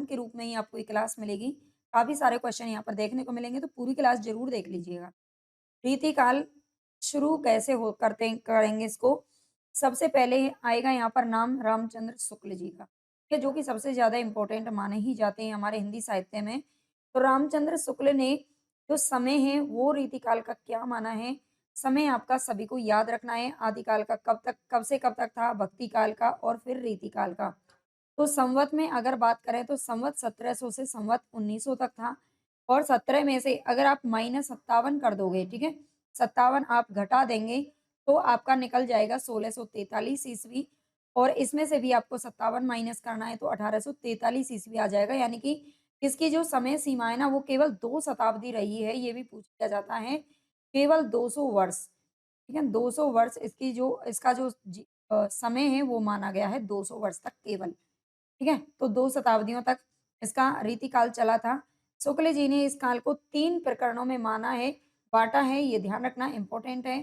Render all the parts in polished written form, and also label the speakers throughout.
Speaker 1: के रूप में ही आपको ये क्लास मिलेगी। काफ़ी सारे क्वेश्चन यहाँ पर देखने को मिलेंगे, तो पूरी क्लास ज़रूर देख लीजिएगा। रीतिकाल शुरू कैसे हो करते करेंगे इसको? सबसे पहले आएगा यहाँ पर नाम रामचंद्र शुक्ल जी का, ठीक है, जो कि सबसे ज़्यादा इम्पोर्टेंट माने ही जाते हैं हमारे हिंदी साहित्य में। तो रामचंद्र शुक्ल ने जो समय है वो रीतिकाल का क्या माना है? समय आपका सभी को याद रखना है, आदिकाल का कब से कब तक था, भक्ति काल का और फिर रीतिकाल का। तो संवत में अगर बात करें तो संवत 1700 से संवत 1900 तक था और 17 में से अगर आप -57 कर दोगे, ठीक है? 57 आप घटा देंगे तो आपका निकल जाएगा 1643 ईस्वी और इसमें से भी आपको 57 माइनस करना है तो 1843 ईस्वी आ जाएगा। यानी कि इसकी जो समय सीमा है ना वो केवल 2 शताब्दी रही है, ये भी पूछ लिया जाता है। केवल 200 वर्ष, ठीक है? 200 वर्ष इसकी जो इसका जो समय है वो माना गया है 200 वर्ष तक केवल। ठीक है? तो 2 शताब्दियों तक इसका रीतिकाल चला था। शुक्ल जी ने इस काल को 3 प्रकरणों में माना है, बाँटा है, ये ध्यान रखना इम्पोर्टेंट है।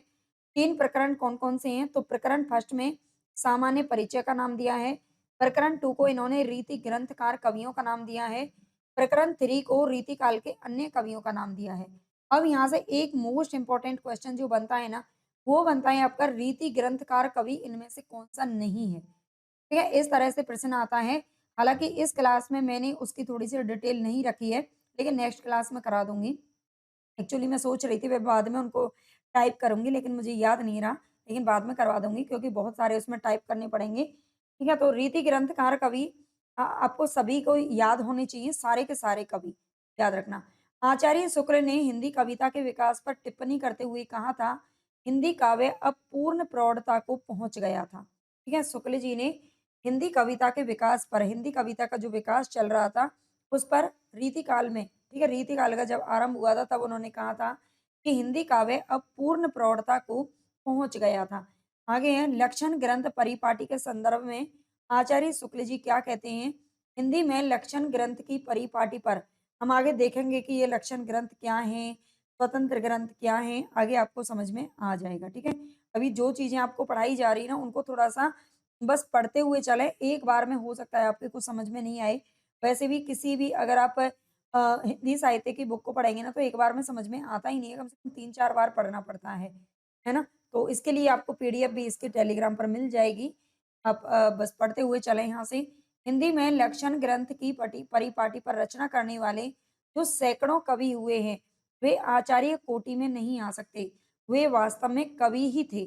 Speaker 1: 3 प्रकरण कौन-कौन से हैं? तो प्रकरण फर्स्ट में सामान्य परिचय का नाम दिया है। प्रकरण 2 को इन्होंने रीति ग्रंथकार कवियों का नाम दिया है। प्रकरण 3 को रीतिकाल के अन्य कवियों का नाम दिया है। अब यहाँ से एक मोस्ट इम्पोर्टेंट क्वेश्चन जो बनता है ना, वो बनता है आपका रीति ग्रंथकार कवि इनमें से कौन-सा नहीं है? ठीक है? इस तरह से प्रश्न आता है। हालाँकि इस क्लास में मैंने उसकी थोड़ी-सी डिटेल नहीं रखी है, लेकिन नेक्स्ट क्लास में करा दूँगी। एक्चुअली मैं सोच रही थी मैं बाद में उनको टाइप करूँगी, लेकिन मुझे याद नहीं रहा, लेकिन बाद में करवा दूँगी क्योंकि बहुत सारे उसमें टाइप करने पड़ेंगे। ठीक है? तो रीति ग्रंथकार कवि आपको सभी को याद होने चाहिए, सारे के सारे कवि, याद रखना। आचार्य शुक्ल ने हिंदी कविता के विकास पर टिप्पणी करते हुए कहा था, हिंदी काव्य अब पूर्ण प्रौढ़ता को पहुँच गया था। ठीक है? शुक्ल जी ने हिंदी कविता के विकास पर, हिंदी कविता का जो विकास चल रहा था, उस पर रीतिकाल में, ठीक है, रीतिकाल का जब आरंभ हुआ था तब उन्होंने कहा था कि हिंदी काव्य अब पूर्ण प्रौढ़ता को पहुँच गया था। आगे है लक्षण ग्रंथ परिपाटी के संदर्भ में आचार्य शुक्ल जी क्या कहते हैं? हिंदी में लक्षण ग्रंथ की परिपाटी पर हम आगे देखेंगे कि ये लक्षण ग्रंथ क्या हैं, स्वतंत्र ग्रंथ क्या हैं, आगे आपको समझ में आ जाएगा, ठीक है? अभी जो चीज़ें आपको पढ़ाई जा रही है ना उनको थोड़ा-सा बस पढ़ते हुए चलें, एक बार में हो सकता है आपके कुछ समझ में नहीं आए। वैसे भी किसी भी अगर आप हिंदी साहित्य की बुक को पढ़ेंगे ना तो एक बार में समझ में आता ही नहीं है, कम से कम 3-4 बार पढ़ना पड़ता है ना? तो इसके लिए आपको पीडीएफ भी इसके टेलीग्राम पर मिल जाएगी। आप बस पढ़ते हुए चलें यहाँ से। हिंदी में लक्षण ग्रंथ की परिपाटी पर रचना करने वाले जो सैकड़ों कवि हुए हैं, वे आचार्य कोटि में नहीं आ सकते। वे वास्तव में कवि ही थे।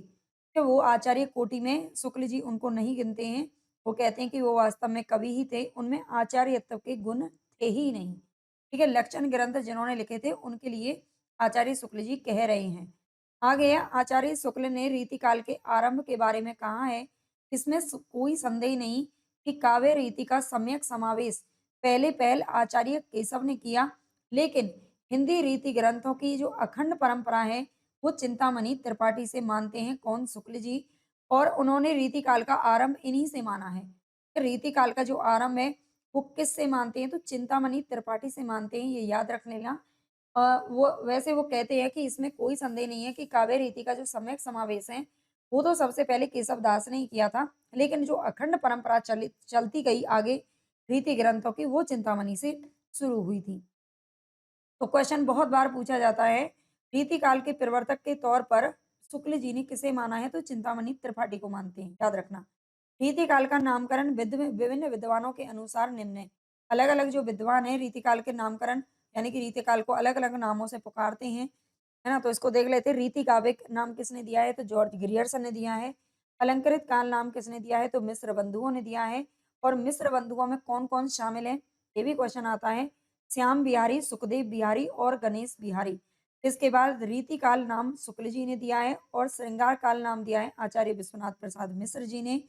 Speaker 1: कि वो आचार्य कोटि में शुक्ल जी उनको नहीं गिनते हैं। वो कहते हैं कि वो वास्तव में कवि ही थे, उनमें आचार्यत्व के गुण थे ही नहीं। ठीक है? लक्षण ग्रंथ जिन्होंने लिखे थे उनके लिए आचार्य शुक्ल जी कह रहे हैं। आगे आचार्य शुक्ल ने रीतिकाल के आरंभ के बारे में कहा है, इसमें कोई संदेह नहीं कि काव्य रीति का सम्यक समावेश पहले पहल आचार्य केशव ने किया, लेकिन हिंदी रीति ग्रंथों की जो अखंड परंपरा है वो चिंतामणि त्रिपाठी से मानते हैं। कौन? शुक्ल जी। और उन्होंने रीतिकाल का आरंभ इन्हीं से माना है। रीतिकाल का जो आरंभ है वो किससे मानते हैं? तो चिंतामणि त्रिपाठी से मानते हैं, ये याद रख लेना। वो वैसे वो कहते हैं कि इसमें कोई संदेह नहीं है कि काव्य रीति का जो सम्यक समावेश है वो तो सबसे पहले केशव दास ने ही किया था, लेकिन जो अखंड परंपरा चलती गई आगे रीति ग्रंथों की वो चिंतामणि से शुरू हुई थी। तो क्वेश्चन बहुत बार पूछा जाता है, रीतिकाल के प्रवर्तक के तौर पर शुक्ल जी ने किसे माना है? तो चिंतामणि त्रिपाठी को मानते हैं, याद रखना। रीतिकाल का नामकरण विभिन्न विद्वानों के अनुसार निम्न है। अलग-अलग जो विद्वान हैं रीतिकाल के नामकरण यानी कि रीतिकाल को अलग-अलग नामों से पुकारते हैं, है ना? तो इसको देख लेते हैं। रीति काव्य नाम किसने दिया है? तो जॉर्ज ग्रियर्सन ने दिया है। अलंकृत काल नाम किसने दिया है? तो मिस्र बंधुओं ने दिया है। और मिस्र बंधुओं में कौन-कौन शामिल है? ये भी क्वेश्चन आता है। श्याम बिहारी, सुखदेव बिहारी और गणेश बिहारी। इसके बाद रीतिकाल नाम शुक्ल जी ने दिया है और श्रृंगार काल नाम दिया है आचार्य विश्वनाथ प्रसाद मिश्र जी ने।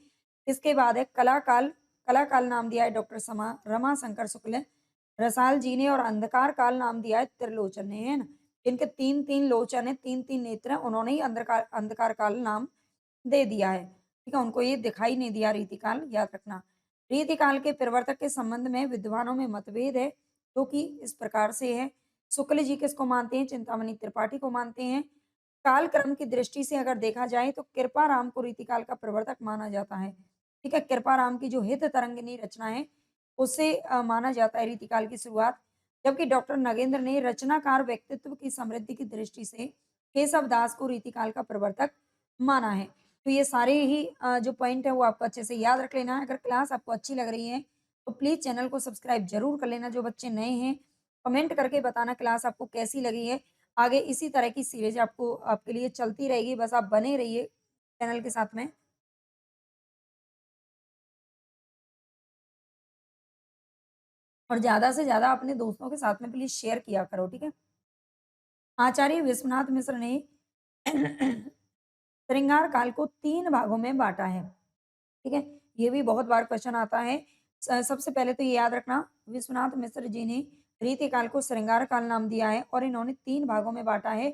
Speaker 1: इसके बाद है कला काल नाम दिया है डॉक्टर रमाशंकर शुक्ल रसाल जी ने और अंधकार काल नाम दिया है त्रिलोचन ने, है ना? इनके 3-3 लोचन है, 3-3 नेत्र हैं, उन्होंने ही अंधकार अंधकार काल नाम दे दिया है। ठीक है? उनको ये दिखाई नहीं दिया रीतिकाल, याद रखना। रीतिकाल के प्रवर्तक के संबंध में विद्वानों में मतभेद है, जो कि इस प्रकार से है। शुक्ल जी किसको मानते हैं? चिंतामणि त्रिपाठी को मानते हैं। कालक्रम की दृष्टि से अगर देखा जाए तो कृपाराम को रीतिकाल का प्रवर्तक माना जाता है। ठीक है? कृपाराम की जो हित तरंगिनी रचना है, उससे माना जाता है रीतिकाल की शुरुआत। जबकि डॉक्टर नगेंद्र ने रचनाकार व्यक्तित्व की समृद्धि की दृष्टि से केशव दास को रीतिकाल का प्रवर्तक माना है। तो ये सारे ही जो पॉइंट है वो आपको अच्छे से याद रख लेना है। अगर क्लास आपको अच्छी लग रही है तो प्लीज़ चैनल को सब्सक्राइब ज़रूर कर लेना। जो बच्चे नए हैं कमेंट करके बताना क्लास आपको कैसी लगी है। आगे इसी तरह की सीरीज़ आपको आपके लिए चलती रहेगी, बस आप बने रहिए चैनल के साथ में। और ज़्यादा से ज़्यादा अपने दोस्तों के साथ में प्लीज़ शेयर किया करो, ठीक है? आचार्य विश्वनाथ मिश्र ने श्रृंगार काल को 3 भागों में बाँटा है, ठीक है? ये भी बहुत बार क्वेश्चन आता है। सबसे पहले तो ये याद रखना विश्वनाथ मिश्र जी ने रीति काल को श्रृंगार काल नाम दिया है और इन्होंने 3 भागों में बाँटा है,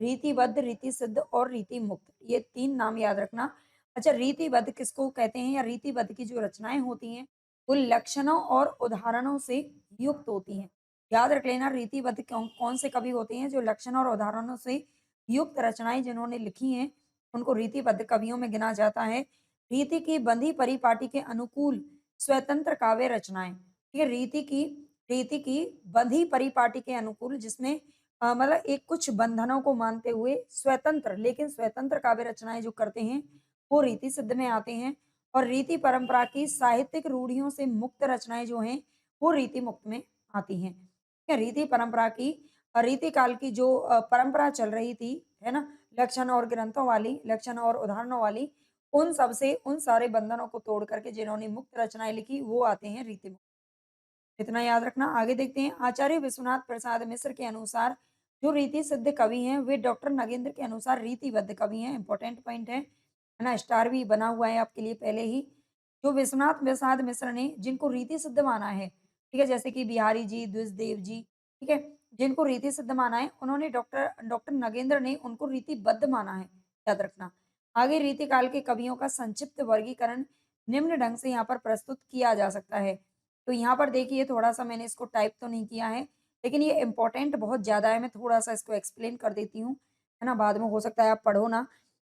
Speaker 1: रीतिबद्ध, रीतिसिद्ध और रीतिमुक्त। ये 3 नाम याद रखना। अच्छा रीतिबद्ध किसको कहते हैं या रीतिबद्ध की जो रचनाएँ होती हैं, वो लक्षणों और उदाहरणों से युक्त होती हैं। याद रख लेना रीतिबद्ध कौन से कवि होते हैं जो लक्षण और उदाहरणों से युक्त रचनाएँ जिन्होंने लिखी हैं, उनको रीतिबद्ध कवियों में गिना जाता है। रीति की बंधी परिपाटी के अनुकूल स्वतंत्र काव्य रचनाएँ, ठीक है? रीति की बंधी परिपाटी के अनुकूल जिसमें मतलब एक कुछ बंधनों को मानते हुए स्वतंत्र लेकिन स्वतंत्र काव्य रचनाएँ जो करते हैं, वो रीति सिद्ध में आते हैं और रीति परंपरा की साहित्यिक रूढ़ियों से मुक्त रचनाएँ जो हैं, वो रीति मुक्त में आती हैं। ठीक है? रीति परंपरा की रीति काल की जो परंपरा चल रही थी, है ना? लक्षण और ग्रंथों वाली, लक्षण और उदाहरणों वाली, उन सब से उन सारे बंधनों को तोड़ करके जिन्होंने मुक्त रचनाएँ लिखी, वो आते हैं रीति मुक्त। इतना याद रखना। आगे देखते हैं आचार्य विश्वनाथ प्रसाद मिश्र के अनुसार जो रीति सिद्ध कवि हैं, वे डॉक्टर नगेंद्र के अनुसार रीतिबद्ध कवि हैं। इंपॉर्टेंट पॉइंट है ना? स्टार भी बना हुआ है आपके लिए पहले ही। जो विश्वनाथ प्रसाद मिश्र ने जिनको रीति सिद्ध माना है, ठीक है? जैसे कि बिहारी जी, द्विजदेव जी, ठीक है? जिनको रीति सिद्ध माना है, उन्होंने डॉक्टर डॉक्टर नगेंद्र ने उनको रीतिबद्ध माना है, याद रखना। आगे रीतिकाल के कवियों का संक्षिप्त वर्गीकरण निम्न ढंग से यहाँ पर प्रस्तुत किया जा सकता है। तो यहाँ पर देखिए थोड़ा-सा मैंने इसको टाइप तो नहीं किया है, लेकिन ये इम्पोर्टेंट बहुत ज़्यादा है, मैं थोड़ा-सा इसको एक्सप्लेन कर देती हूँ, है ना? बाद में हो सकता है आप पढ़ो ना।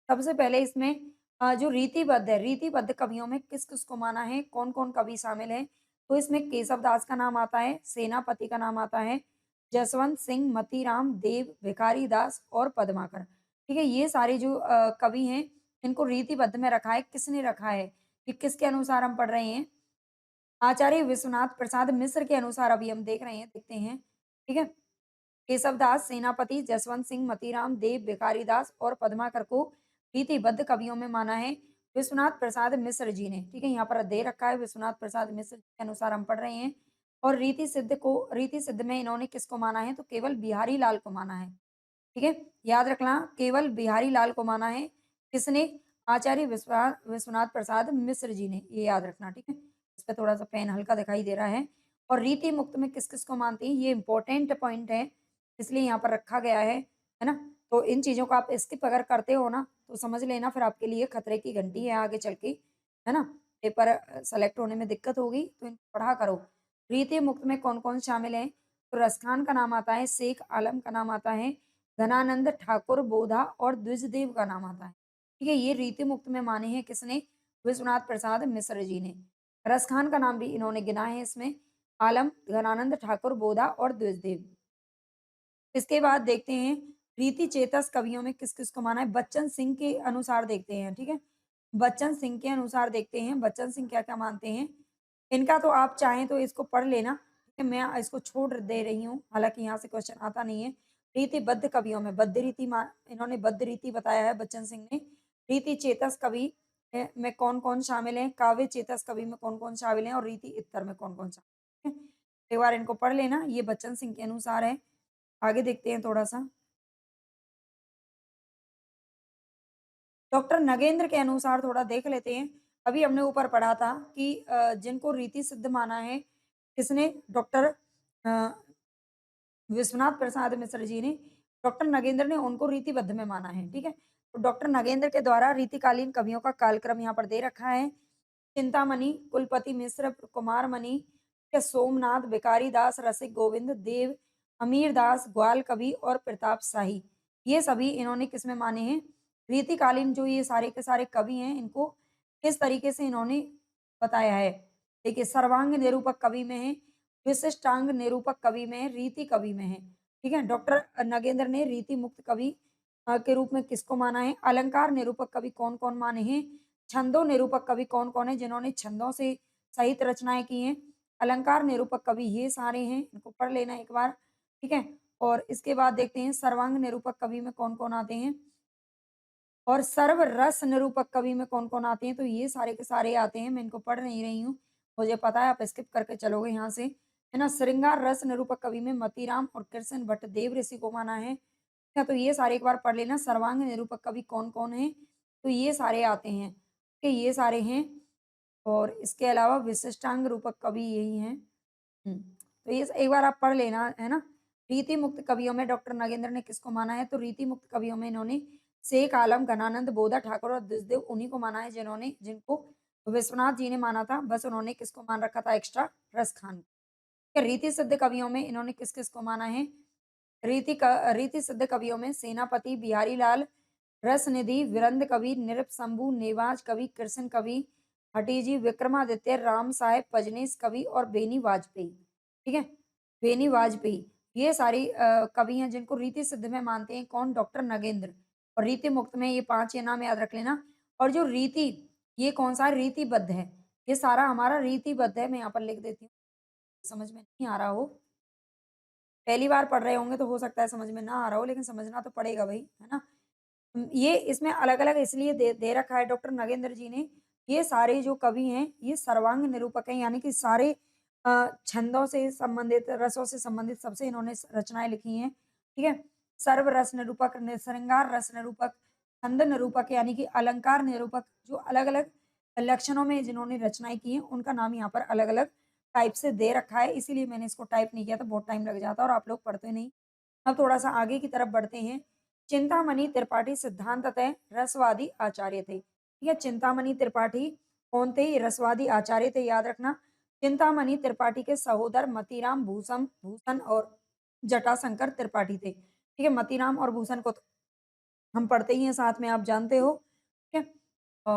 Speaker 1: सबसे पहले इसमें जो रीतिबद्ध है, रीतिबद्ध कवियों में किस-किस को माना है, कौन-कौन कवि शामिल हैं? तो इसमें केशव दास का नाम आता है, सेनापति का नाम आता है, जसवंत सिंह, मतीराम, देव, भिखारी दास और पद्माकर। ठीक है? ये सारे जो कवि हैं, इनको रीतिबद्ध में रखा है। किसने रखा है? ये किसके अनुसार हम पढ़ रहे हैं? आचार्य विश्वनाथ प्रसाद मिश्र के अनुसार अभी हम देख रहे हैं, देखते हैं, ठीक है? केशवदास, सेनापति, जसवंत सिंह, मतीराम, देव, भिखारी दास और पद्माकर को रीतिबद्ध कवियों में माना है विश्वनाथ प्रसाद मिश्र जी ने, ठीक है? यहाँ पर दे रखा है विश्वनाथ प्रसाद मिश्र के अनुसार हम पढ़ रहे हैं और रीति सिद्ध में इन्होंने किसको माना है? तो केवल बिहारी लाल को माना है, ठीक है? याद रखना केवल बिहारी लाल को माना है, किसने? आचार्य विश्वनाथ प्रसाद मिश्र जी ने, ये याद रखना, ठीक है? इस पे थोड़ा-सा पेन हल्का दिखाई दे रहा है और रीति मुक्त में किस-किस को मानते हैं, ये इम्पोर्टेंट पॉइंट है, इसलिए यहाँ पर रखा गया है ना? तो इन चीज़ों को आप स्किप अगर करते हो ना, तो समझ लेना फिर आपके लिए खतरे की घंटी है आगे चल के, है ना? पेपर सेलेक्ट होने में दिक्कत होगी, तो इनको पढ़ा करो। रीति मुक्त में कौन-कौन शामिल हैं? तो रसखान का नाम आता है, शेख आलम का नाम आता है, धनानंद ठाकुर, बोधा और द्विजदेव का नाम आता है। ठीक है? ये रीति मुक्त में माने हैं किसने? विश्वनाथ प्रसाद मिश्र जी ने। रसखान का नाम भी इन्होंने गिना है इसमें, आलम, घनानंद ठाकुर, बोधा और द्विजदेव। इसके बाद देखते हैं रीति चेतस कवियों में किस-किस को माना है, बच्चन सिंह के अनुसार देखते हैं, ठीक है? बच्चन सिंह के अनुसार देखते हैं, बच्चन सिंह क्या-क्या मानते हैं। इनका तो आप चाहें तो इसको पढ़ लेना, ठीक है? मैं इसको छोड़ दे रही हूँ, हालाँकि यहाँ से क्वेश्चन आता नहीं है। रीतिबद्ध कवियों में बद्ध रीति इन्होंने बद्ध रीति बताया है बच्चन सिंह ने। रीति चेतस कवि में कौन-कौन शामिल हैं, काव्य चेतस कवि में कौन-कौन शामिल हैं और रीति इत्तर में कौन-कौन शामिल हैं, ठीक है? एक बार इनको पढ़ लेना, ये बच्चन सिंह के अनुसार है। आगे देखते हैं थोड़ा-सा। डॉक्टर नगेंद्र के अनुसार थोड़ा देख लेते हैं। अभी हमने ऊपर पढ़ा था कि जिनको रीति सिद्ध माना है, किसने? डॉक्टर अ, विश्वनाथ प्रसाद मिश्र जी ने। डॉक्टर नगेंद्र ने उनको रीतिबद्ध में माना है, ठीक है? तो डॉक्टर नगेंद्र के द्वारा रीतिकालीन कवियों का कालक्रम यहाँ पर दे रखा है। चिंतामणि, कुलपति मिश्र, कुमार मणि, या सोमनाथ, भिखारी दास, रसिक गोविंद, देव, अमीर दास, ग्वाल कवि और प्रताप शाही। ये सभी इन्होंने किसमें माने हैं? रीतिकालीन जो ये सारे के सारे कवि हैं, इनको किस तरीके से इन्होंने बताया है? देखिए सर्वांग निरूपक कवि में है, विशिष्टांग निरूपक कवि में है, रीति कवि में है। ठीक है? डॉक्टर नगेंद्र ने रीति मुक्त कवि के रूप में किसको माना है? अलंकार निरूपक कवि कौन-कौन माने हैं? छंदों निरूपक कवि कौन-कौन है जिन्होंने छंदों से सहित रचनाएँ की हैं? अलंकार निरूपक कवि ये सारे हैं, इनको पढ़ लेना एक बार, ठीक है? और इसके बाद देखते हैं सर्वांग निरूपक कवि में कौन-कौन आते हैं? और सर्व रस निरूपक कवि में कौन-कौन आते हैं? तो ये सारे के सारे आते हैं, मैं इनको पढ़ नहीं रही हूँ। मुझे पता है आप स्किप करके चलोगे यहाँ से, है ना? श्रृंगार रस निरूपक कवि में मतीराम और कृष्ण भट्ट देव ऋषि को माना है। अच्छा, तो ये सारे एक बार पढ़ लेना। सर्वांग निरूपक कवि कौन-कौन हैं? तो ये सारे आते हैं, ठीक है? ये सारे हैं और इसके अलावा विशिष्टांग रूपक कवि यही हैं। हुँ, तो ये एक बार आप पढ़ लेना, है ना? रीति मुक्त कवियों में डॉक्टर नगेंद्र ने किसको माना है? तो रीति मुक्त कवियों में इन्होंने शेख आलम, घनानंद, बोधा ठाकुर और दिसदेव उन्हीं को माना है जिनको विश्वनाथ जी ने माना था। बस उन्होंने किसको मान रखा था एक्स्ट्रा? रस खान को। रीति सिद्ध कवियों में इन्होंने किस-किस को माना है? रीति सिद्ध कवियों में सेनापति, बिहारी लाल, रसनिधि, विरंद कवि, नृपशंभु, नेवाज कवि, कृष्ण कवि, हठीजी, विक्रमादित्य, राम साहेब, पजनेश कवि और बेनी वाजपेयी। ठीक है? बेनी वाजपेयी, ये सारी कवि हैं जिनको रीति सिद्ध में मानते हैं कौन? डॉक्टर नगेंद्र। और रीति मुक्त में ये 5 ये नाम याद रख लेना। और जो रीति, ये कौन-सा है? रीतिबद्ध है। ये सारा हमारा रीतिबद्ध है, मैं यहाँ पर लिख देती हूँ, समझ में नहीं आ रहा हो। पहली बार पढ़ रहे होंगे तो हो सकता है समझ में ना आ रहा हो, लेकिन समझना तो पड़ेगा भई, है ना? ये इसमें अलग-अलग इसलिए दे दे रखा है डॉक्टर नगेंद्र जी ने, ये सारे जो कवि हैं, ये सर्वांग निरूपक हैं, यानी कि सारे छंदों से संबंधित, रसों से संबंधित सबसे इन्होंने रचनाएँ लिखी हैं, ठीक है? सर्व रस निरूपक, श्रृंगार रस निरूपक, छंद निरूपक यानी कि अलंकार निरूपक, जो अलग-अलग लक्षणों में जिन्होंने रचनाएँ की हैं, उनका नाम यहाँ पर अलग-अलग टाइप से दे रखा है, इसीलिए मैंने इसको टाइप नहीं किया था, बहुत टाइम लग जाता और आप लोग पढ़ते नहीं। अब थोड़ा-सा आगे की तरफ बढ़ते हैं। चिंतामणि त्रिपाठी सिद्धांततः रसवादी आचार्य थे। ठीक है? चिंतामणि त्रिपाठी कौन थे? ये रसवादी आचार्य थे, याद रखना। चिंतामणि त्रिपाठी के सहोदर मतीराम, भूषण और जटाशंकर त्रिपाठी थे। ठीक है? मतीराम और भूषण को तो हम पढ़ते ही हैं साथ में, आप जानते हो। ठीक है?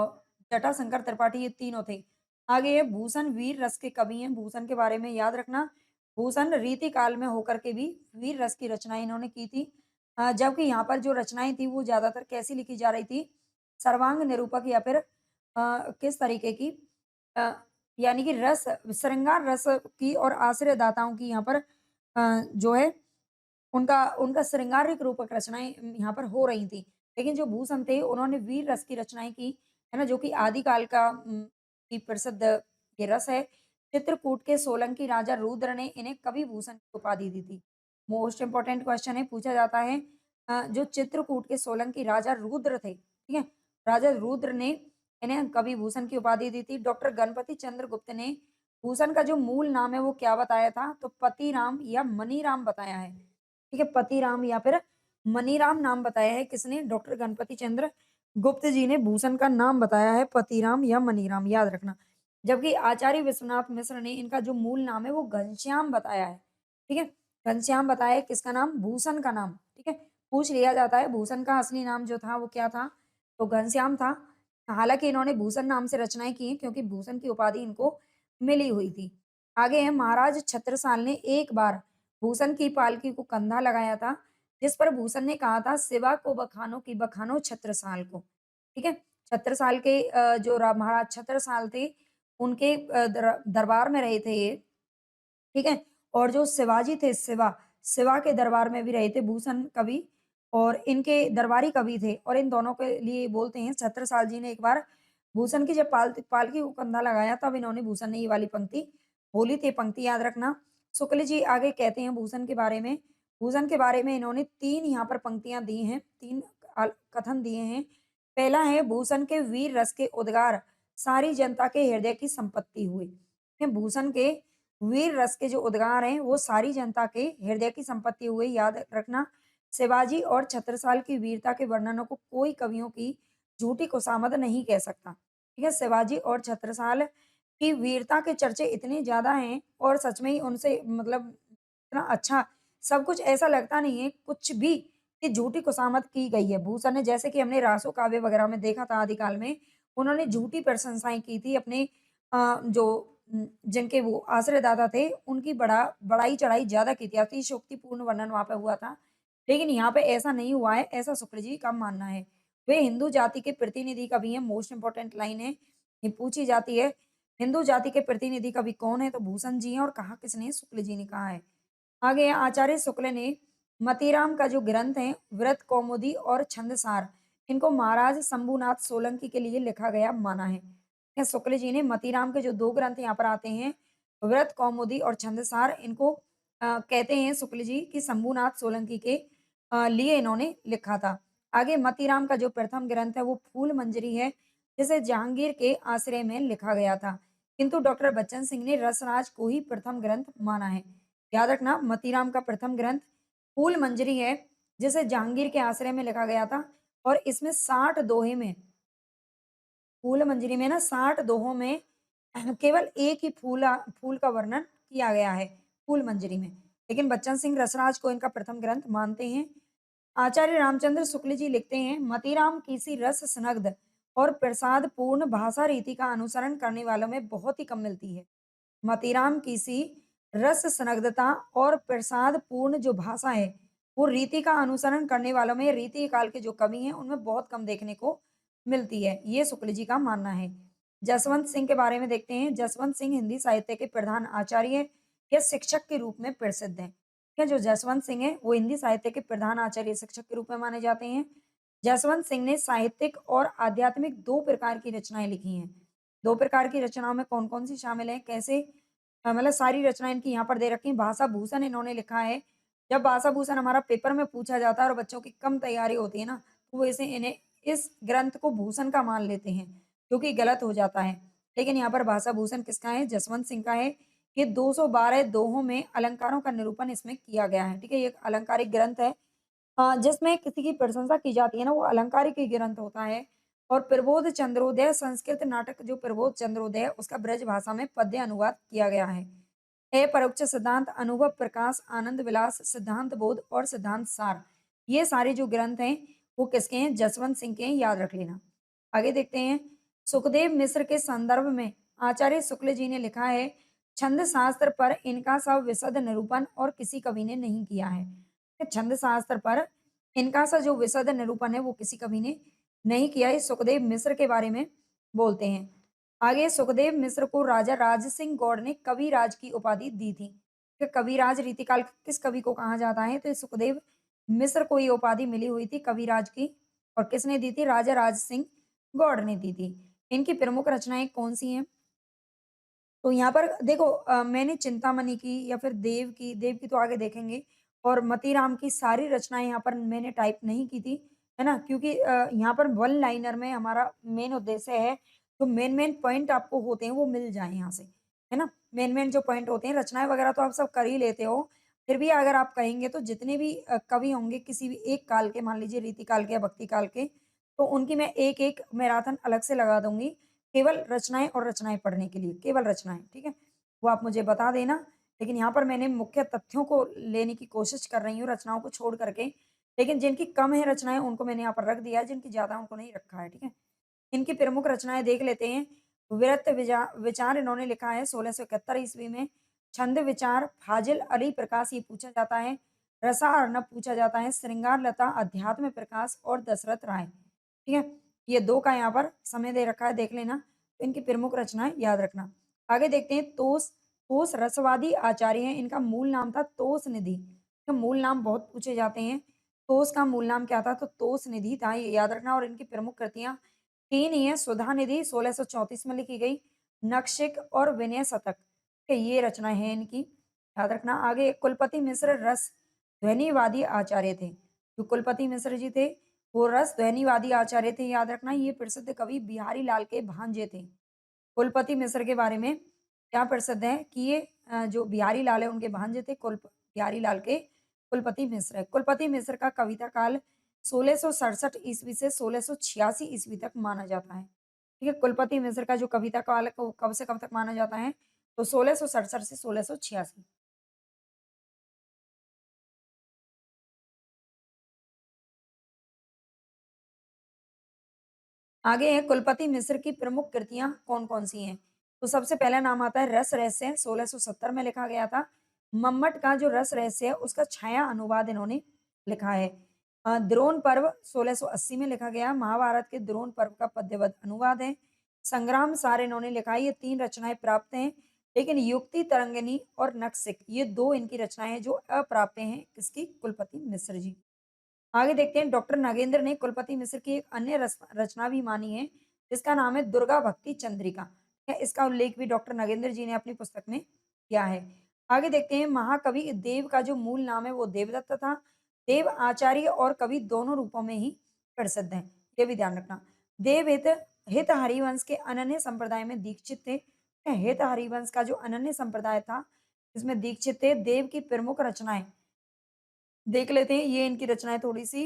Speaker 1: जटाशंकर त्रिपाठी ये तीनों थे। आगे है भूषण वीर रस के कवि हैं, भूषण के बारे में याद रखना। भूषण रीति काल में होकर के भी वीर रस की रचनाएँ इन्होंने की थी। जबकि यहाँ पर जो रचनाएँ थी वो ज़्यादातर कैसी लिखी जा रही थी? सर्वांग निरूपक या फिर किस तरीके की? अ, यानी कि रस, श्रृंगार रस की और आश्रयदाताओं की यहाँ पर जो है उनका उनका श्रृंगारिक रूपक रचनाएँ यहाँ पर हो रही थी। लेकिन जो भूषण थे उन्होंने वीर रस की रचनाएँ की, है ना? जो कि आदिकाल का की प्रसिद्ध ये रस है। चित्रकूट के सोलंकी राजा रुद्र ने इन्हें कवि भूषण की उपाधि दी थी। मोस्ट इम्पोर्टेंट क्वेश्चन है, पूछा जाता है जो चित्रकूट के सोलंकी राजा रुद्र थे, ठीक है? राजा रुद्र ने इन्हें कवि भूषण की उपाधि दी थी। डॉक्टर गणपति चंद्र गुप्त ने भूषण का जो मूल नाम है वो क्या बताया था? तो पतिराम या मनीराम बताया है। ठीक है? पतिराम या फिर मनीराम नाम बताया है किसने? डॉक्टर गणपति चंद्र गुप्त जी ने भूषण का नाम बताया है पतिराम या मनीराम, याद रखना। जबकि आचार्य विश्वनाथ मिश्र ने इनका जो मूल नाम है वो घनश्याम बताया है। ठीक है? घनश्याम बताया है किसका नाम? भूषण का नाम, ठीक है? पूछ लिया जाता है भूषण का असली नाम जो था वो क्या था? तो घनश्याम था। हालाँकि इन्होंने भूषण नाम से रचनाएँ की हैं क्योंकि भूषण की उपाधि इनको मिली हुई थी। आगे है महाराज छत्रसाल ने एक बार भूषण की पालकी को कंधा लगाया था, जिस पर भूषण ने कहा था शिवा को बखानो की बखानो छत्रसाल को। ठीक है? छत्रसाल के जो महाराज छत्रसाल थे, उनके दरबार में रहे थे ये, ठीक है? और जो शिवाजी थे शिवा के दरबार में भी रहे थे भूषण कवि और इनके दरबारी कवि थे और इन दोनों के लिए बोलते हैं छत्रसाल जी ने एक बार भूषण की जब पालकी को कंधा लगाया तब इन्होंने भूषण ने ये वाली पंक्ति बोली थी, पंक्ति याद रखना। शुक्ल जी आगे कहते हैं भूषण के बारे में, भूषण के बारे में इन्होंने 3 यहाँ पर पंक्तियाँ दी हैं, 3 कथन दिए हैं। पहला है भूषण के वीर रस के उद्गार सारी जनता के हृदय की संपत्ति हुए। भूषण के वीर रस के जो उद्गार हैं, वो सारी जनता के हृदय की संपत्ति हुए, याद रखना। शिवाजी और छत्रसाल की वीरता के वर्णनों को कोई कवियों की झूठी खुशामद नहीं कह सकता। ठीक है? शिवाजी और छत्रसाल की वीरता के चर्चे इतने ज़्यादा हैं और सच में ही उनसे मतलब इतना अच्छा सब कुछ ऐसा लगता नहीं है, कुछ भी कि झूठी खुशामद की गई है। भूषण ने जैसे कि हमने रासो काव्य वगैरह में देखा था आदिकाल में, उन्होंने झूठी प्रशंसाएँ की थी अपने जो जिनके वो आश्रयदाता थे, उनकी बढ़ाई-चढ़ाई ज़्यादा की थी, अतिशयोक्तिपूर्ण वर्णन वहाँ पे हुआ था। लेकिन यहाँ पे ऐसा नहीं हुआ है, ऐसा शुक्ल जी का मानना है। वे हिंदू जाति के प्रतिनिधि कवि हैं, मोस्ट इम्पोर्टेंट लाइन है, ये पूछी जाती है। हिंदू जाति के प्रतिनिधि कवि कौन है? तो भूषण जी हैं और कहा किसने? शुक्ल जी ने कहा है। आगे आचार्य शुक्ल ने मतीराम का जो ग्रंथ है, व्रत कौमुदी और छंदसार, इनको महाराज शंभुनाथ सोलंकी के लिए लिखा गया माना है। या शुक्ल जी ने मतीराम के जो 2 ग्रंथ यहाँ पर आते हैं, व्रत कौमुदी और छंदसार, इनको कहते हैं शुक्ल जी कि शंभुनाथ सोलंकी के लिए इन्होंने लिखा था। आगे मतीराम का जो प्रथम ग्रंथ है वो फूल मंजरी है, जिसे जहांगीर के आश्रय में लिखा गया था। किंतु डॉक्टर बच्चन सिंह ने रसराज को ही प्रथम ग्रंथ माना है। याद रखना मतीराम का प्रथम ग्रंथ फूल मंजरी है, जिसे जहांगीर के आश्रय में लिखा गया था और इसमें 60 दोहे में, फूल मंजरी में ना 60 दोहों में केवल एक ही फूल का वर्णन किया गया है, फूल मंजरी में। लेकिन बच्चन सिंह रसराज को इनका प्रथम ग्रंथ मानते हैं। आचार्य रामचंद्र शुक्ल जी लिखते हैं, मतीराम किसी रस स्नग्ध और प्रसाद पूर्ण भाषा रीति का अनुसरण करने वालों में बहुत ही कम मिलती है। मतीराम किसी रस संगतता और प्रसाद पूर्ण जो भाषा है, वो रीति का अनुसरण करने वालों में रीति काल के जो कवि हैं, उनमें बहुत कम देखने को मिलती है। ये शुक्ल जी का मानना है। जसवंत सिंह के बारे में देखते हैं। जसवंत सिंह हिंदी साहित्य के प्रधान आचार्य या शिक्षक के रूप में प्रसिद्ध हैं। क्या जो जसवंत सिंह है, वो हिंदी साहित्य के प्रधान आचार्य शिक्षक के रूप में माने जाते हैं। जसवंत सिंह ने साहित्यिक और आध्यात्मिक 2 प्रकार की रचनाएँ लिखी हैं। 2 प्रकार की रचनाओं में कौन-कौन सी शामिल हैं? कैसे? मतलब सारी रचनाएँ इनकी यहाँ पर दे रखी हैं। भाषा भूषण इन्होंने लिखा है। जब भाषा भूषण हमारा पेपर में पूछा जाता है और बच्चों की कम तैयारी होती है ना, तो वो इसे इन्हें इस ग्रंथ को भूषण का मान लेते हैं, जो कि गलत हो जाता है। लेकिन यहाँ पर भाषा भूषण किसका है? जसवंत सिंह का है। ये 212 दोहों में अलंकारों का निरूपण इसमें किया गया है। ठीक है? ये एक अलंकारिक ग्रंथ है। जिसमें किसी की प्रशंसा की जाती है ना, वो अलंकारिक ही ग्रंथ होता है। और प्रबोध चंद्रोदय संस्कृत नाटक जो प्रबोध चंद्रोदय है, उसका ब्रज भाषा में पद्य अनुवाद किया गया है। परोक्ष सिद्धांत, अनुभव प्रकाश, आनंद विलास, सिद्धांत बोध और सिद्धांत सार, ये सारे जो ग्रंथ हैं, वो किसके हैं? जसवंत सिंह के हैं, याद रख लेना। आगे देखते हैं, सुखदेव मिश्र के संदर्भ में आचार्य शुक्ल जी ने लिखा है, छंद शास्त्र पर इनका सविशद निरूपण और किसी कवि ने नहीं किया है। छंद शास्त्र पर इनका सा जो विशद निरूपण है, वो किसी कवि ने नहीं किया है। सुखदेव मिश्र के बारे में बोलते हैं। आगे सुखदेव मिश्र को राजा राज सिंह गौड़ ने कविराज की उपाधि दी थी। कि कविराज रीतिकाल किस कवि को कहा जाता है? तो ये सुखदेव मिश्र को ये उपाधि मिली हुई थी कविराज की। और किसने दी थी? राजा राज सिंह गौड़ ने दी थी। इनकी प्रमुख रचनाएं कौन सी हैं? तो यहाँ पर देखो, मैंने चिंतामणि की या फिर देव की तो आगे देखेंगे, और मतीराम की सारी रचनाएँ यहाँ पर मैंने टाइप नहीं की थी, है ना? क्योंकि यहाँ पर वन लाइनर में हमारा मेन उद्देश्य है, तो मेन-मेन पॉइंट आपको होते हैं वो मिल जाएँ यहाँ से, है ना? मेन-मेन जो पॉइंट होते हैं, रचनाएँ वगैरह तो आप सब कर ही लेते हो, फिर भी अगर आप कहेंगे तो जितने भी कवि होंगे किसी भी एक काल के, मान लीजिए रीति काल के या भक्ति काल के, तो उनकी मैं एक-एक मैराथन अलग से लगा दूँगी। केवल रचनाएँ और रचनाएँ पढ़ने के लिए, केवल रचनाएँ, ठीक है? वो आप मुझे बता देना, लेकिन यहाँ पर मैंने मुख्य तथ्यों को लेने की कोशिश कर रही हूँ, रचनाओं को छोड़ करके। लेकिन जिनकी कम है रचनाएँ, उनको मैंने यहाँ पर रख दिया है, जिनकी ज़्यादा उनको नहीं रखा है, ठीक है? इनकी प्रमुख रचनाएँ देख लेते हैं। विचार इन्होंने लिखा है 1671 ईस्वी में। छंद विचार, फाजिल अली प्रकाश, ये पूछा जाता है। रसा अर्णव पूछा जाता है। श्रृंगार लता, अध्यात्म प्रकाश और दशरथ राय, ठीक है? ये 2 का यहाँ पर समय दे रखा है, देख लेना। तो इनकी प्रमुख रचनाएँ याद रखना। आगे देखते हैं, तोस। तोस रसवादी आचार्य हैं। इनका मूल नाम था तोस निधि। तो मूल नाम बहुत पूछे जाते हैं। तोस का मूल नाम क्या था? तो तोस निधि था, ये याद रखना। और इनकी प्रमुख कृतियाँ 3 ही हैं। सुधा निधि 1634 में लिखी गई, नखशिख और विनय शतक, ठीक है? ये रचनाएँ हैं इनकी, याद रखना। आगे कुलपति मिश्र रस ध्वनिवादी आचार्य थे। जो कुलपति मिश्र जी थे, वो रस ध्वनिवादी आचार्य थे, याद रखना। ये प्रसिद्ध कवि बिहारी लाल के भांजे थे। कुलपति मिश्र के बारे में क्या प्रसिद्ध है कि ये जो बिहारी लाल है उनके भांजे थे, बिहारी लाल के कुलपति मिश्र है। कुलपति मिश्र का कविता काल 1667 ईस्वी से 1686 ईस्वी तक माना जाता है। ठीक है? कुलपति मिश्र का जो कविता काल है, वो कब से कब तक माना जाता है? तो 1667 से 1686। आगे है कुलपति मिश्र की प्रमुख कृतियाँ कौन-कौन सी हैं? तो सबसे पहला नाम आता है रस रहस्य, 1670 में लिखा गया था। मम्मट का जो रस रहस्य है उसका छाया अनुवाद इन्होंने लिखा है। द्रोण पर्व 1680 में लिखा गया, महाभारत के द्रोण पर्व का पद्यबद्ध अनुवाद है। संग्राम सार इन्होंने लिखा है, ये 3 रचनाएँ प्राप्त हैं, लेकिन युक्ति तरंगिनी और नखशिख ये 2 इनकी रचनाएँ हैं जो अप्राप्य हैं, किसकी? कुलपति मिश्र जी। आगे देखते हैं डॉक्टर नागेंद्र ने कुलपति मिश्र की एक अन्य रचना भी मानी है, जिसका नाम है दुर्गा भक्ति चंद्रिका। इसका उल्लेख भी डॉक्टर नागेंद्र जी ने अपनी पुस्तक में किया है। आगे देखते हैं महाकवि देव का जो मूल नाम है वो देवदत्त था। देव आचार्य और कवि दोनों रूपों में ही प्रसिद्ध हैं, ये भी ध्यान रखना। देव हित हित हरिवंश के अनन्य संप्रदाय में दीक्षित थे। हित हरिवंश का जो अनन्य संप्रदाय था इसमें दीक्षित थे। देव की प्रमुख रचनाएं देख लेते हैं, ये इनकी रचनाएँ थोड़ी-सी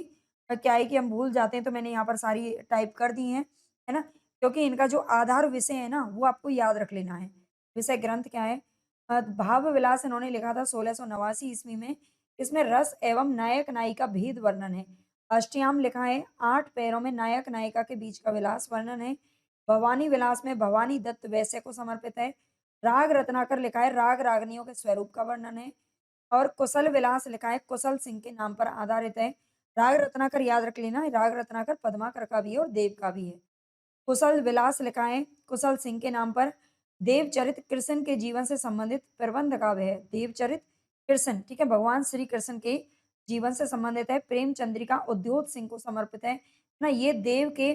Speaker 1: क्या है कि हम भूल जाते हैं, तो मैंने यहाँ पर सारी टाइप कर दी हैं, है ना? क्योंकि इनका जो आधार विषय है ना, वो आपको याद रख लेना है। विषय ग्रंथ क्या है? भाव विलास इन्होंने लिखा था 1689 ईस्वी में। इसमें रस एवं नायक-नायिका भेद वर्णन है। अष्टयाम लिखा है, 8 पैरों में नायक-नायिका के बीच का विलास वर्णन है। भवानी विलास में भवानी दत्त वैश्य को समर्पित है। राग रत्नाकर लिखा है, राग रागनियों के स्वरूप का वर्णन है। और कुशल विलास लिखा है, कुशल सिंह के नाम पर आधारित है। राग रत्नाकर याद रख लेना, राग रत्नाकर पद्माकर का भी है और देव का भी है। कुशल विलास लिखा है कुशल सिंह के नाम पर। देवचरित कृष्ण के जीवन से संबंधित प्रबंध काव्य है। देवचरित कृष्ण, ठीक है, भगवान श्री कृष्ण के जीवन से संबंधित है। प्रेम चंद्रिका उद्योत सिंह को समर्पित है ना। ये देव के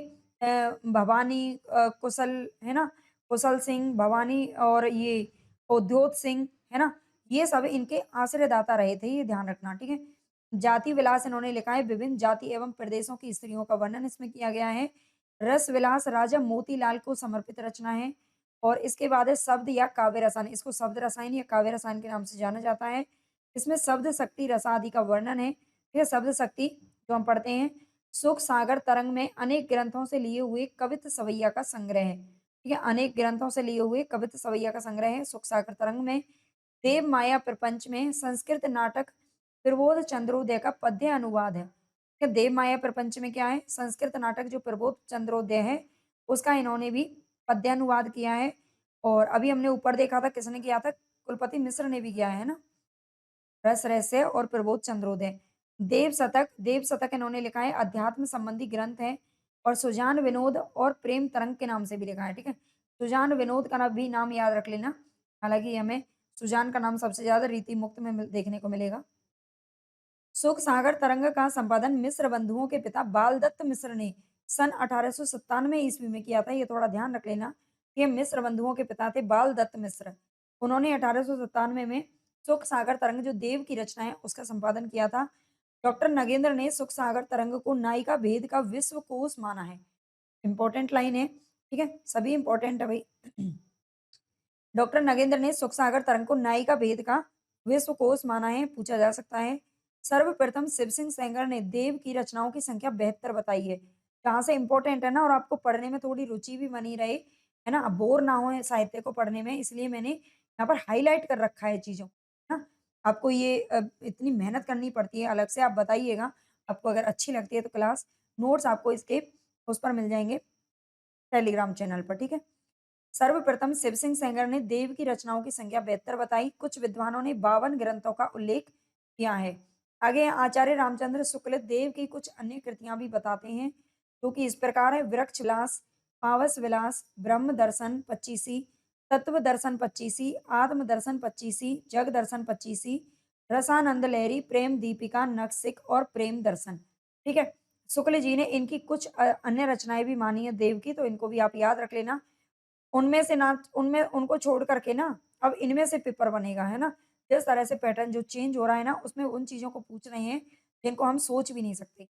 Speaker 1: भवानी कुशल है ना, कुशल सिंह, भवानी और ये उद्योत सिंह है ना, ये सब इनके आश्रयदाता रहे थे, ये ध्यान रखना, ठीक है। जाति विलास इन्होंने लिखा है, विभिन्न जाति एवं प्रदेशों की स्त्रियों का वर्णन इसमें किया गया है। रस विलास राजा मोतीलाल को समर्पित रचना है। और इसके बाद है शब्द या काव्य रसायन, इसको शब्द रसायन या काव्य रसायन के नाम से जाना जाता है। इसमें शब्द शक्ति रसादि का वर्णन है, ठीक है। शब्द शक्ति जो हम पढ़ते हैं, सुख सागर तरंग में अनेक ग्रंथों से लिए हुए कवित सवैया का संग्रह है, ठीक है। अनेक ग्रंथों से लिए हुए कवित सवैया का संग्रह है सुख सागर तरंग में। देव माया प्रपंच में संस्कृत नाटक प्रबोध चंद्रोदय का पद्य अनुवाद है। क्या देव माया प्रपंच में क्या है? संस्कृत नाटक जो प्रबोध चंद्रोदय है उसका इन्होंने भी पद्यानुवाद किया है। और अभी हमने ऊपर देखा था किसने किया था? कुलपति मिश्र ने भी किया है ना। रस रहस्य और प्रबोध चंद्रोदय। देव शतक इन्होंने लिखा है, अध्यात्म संबंधी ग्रंथ है। और सुजान विनोद और प्रेम तरंग के नाम से भी लिखा है, ठीक है। सुजान विनोद का भी नाम याद रख लेना। हालांकि हमें सुजान का नाम सबसे ज्यादा रीति मुक्त में देखने को मिलेगा। सुख सागर तरंग का संपादन मिश्र बंधुओं के पिता बाल दत्त मिश्र ने सन 1897 ईस्वी में किया था। ये थोड़ा ध्यान रख लेना, ये मिश्र बंधुओं के पिता थे बाल दत्त मिश्र। उन्होंने 1897 में सुख सागर तरंग जो देव की रचना है उसका संपादन किया था। डॉक्टर नगेंद्र ने सुख सागर तरंग को नायिका भेद का विश्व कोश माना है। इंपॉर्टेंट लाइन है, ठीक है, सभी इंपॉर्टेंट है भाई। डॉक्टर नगेंद्र ने सुख सागर तरंग को नायिका भेद का विश्व कोश माना है, पूछा जा सकता है। सर्वप्रथम शिव सिंह सेंगर ने देव की रचनाओं की संख्या 72 बताई है। जहाँ से इंपॉर्टेंट है ना, और आपको पढ़ने में थोड़ी रुचि भी बनी रहे, है ना, बोर ना हो साहित्य को पढ़ने में, इसलिए मैंने यहाँ पर हाईलाइट कर रखा है चीज़ों को, है ना। आपको ये इतनी मेहनत करनी पड़ती है, अलग से आप बताइएगा। आपको अगर अच्छी लगती है तो क्लास नोट्स आपको इसके उस पर मिल जाएँगे, टेलीग्राम चैनल पर, ठीक है। सर्वप्रथम शिव सिंह सेंगर ने देव की रचनाओं की संख्या 72 बताई। कुछ विद्वानों ने 52 ग्रंथों का उल्लेख किया है। आगे आचार्य रामचंद्र शुक्ल देव की कुछ अन्य कृतियां भी बताते हैं, जो कि इस प्रकार है। वृक्ष विलास, पावस विलास, ब्रह्म दर्शन 25, तत्व दर्शन 25, आत्म दर्शन 25, जग दर्शन 25, रसानंद लहरी, प्रेम दीपिका, नखशिख और प्रेम दर्शन, ठीक है। शुक्ल जी ने इनकी कुछ अन्य रचनाएं भी मानी है देव की, तो इनको भी आप याद रख लेना। उनमें से ना, उनमें उनको छोड़ करके ना अब इनमें से पेपर बनेगा, है ना। जिस तरह से पैटर्न जो चेंज हो रहा है ना, उसमें उन चीज़ों को पूछ रहे हैं जिनको हम सोच भी नहीं सकते।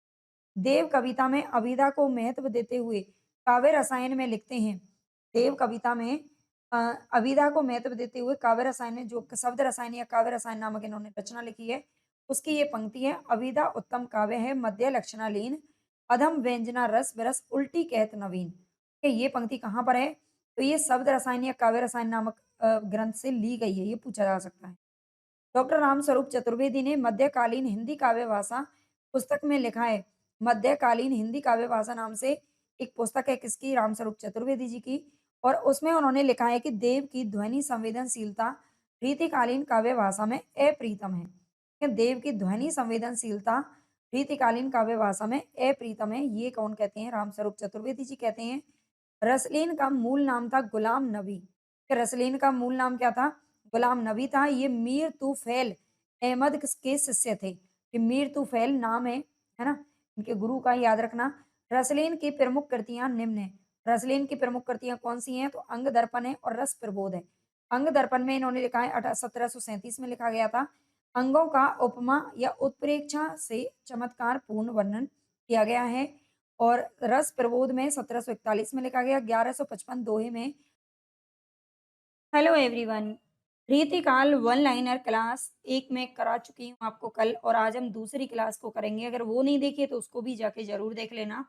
Speaker 1: देव कविता में अभिधा को महत्व देते हुए काव्य रसायन में लिखते हैं। देव कविता में अ, अभिधा को महत्व देते हुए काव्य रसायन में जो शब्द रसायन या काव्य रसायन नामक इन्होंने रचना लिखी है, उसकी ये पंक्ति है। अभिधा उत्तम काव्य है, मध्य लक्षणालीन, अधम व्यंजना रस बरस उल्टी कहत नवीन। ये पंक्ति कहाँ पर है? तो ये शब्द रसायन या काव्य रसायन नामक ग्रंथ से ली गई है, ये पूछा जा सकता है। डॉक्टर रामस्वरूप चतुर्वेदी ने मध्यकालीन हिंदी काव्य भाषा पुस्तक में लिखा है। मध्यकालीन हिंदी काव्य भाषा नाम से एक पुस्तक है, किसकी? रामस्वरूप चतुर्वेदी जी की। और उसमें उन्होंने लिखा है कि देव की ध्वनि संवेदनशीलता रीतिकालीन काव्य भाषा में अप्रीतम है। कि देव की ध्वनि संवेदनशीलता रीतिकालीन काव्य भाषा में अप्रीतम है। ये कौन कहते हैं? रामस्वरूप चतुर्वेदी जी कहते हैं। रसलीन का मूल नाम था गुलाम नबी। कि रसलीन का मूल नाम क्या था? गुलाम नबी था। ये मीर तूफैल अहमद के शिष्य थे। कि मीर तूफैल नाम है ना? इनके गुरु का याद रखना। रसलीन की प्रमुख कृतियां निम्न है। रसलीन की प्रमुख कृतियां कौन सी हैं? तो अंग दर्पण है और रस प्रबोध है। अंग दर्पण में इन्होंने लिखा है 1737 में लिखा गया था। अंगों का उपमा या उत्प्रेक्षा से चमत्कार पूर्ण वर्णन किया गया है। और रस प्रबोध में 1741 में लिखा गया। 1155 दोहे में। Hello everyone, Ritikaal one liner class एक में करा चुकी हूँ आपको कल, और आज हम दूसरी क्लास को करेंगे। अगर वो नहीं देखी तो उसको भी जाके जरूर देख लेना।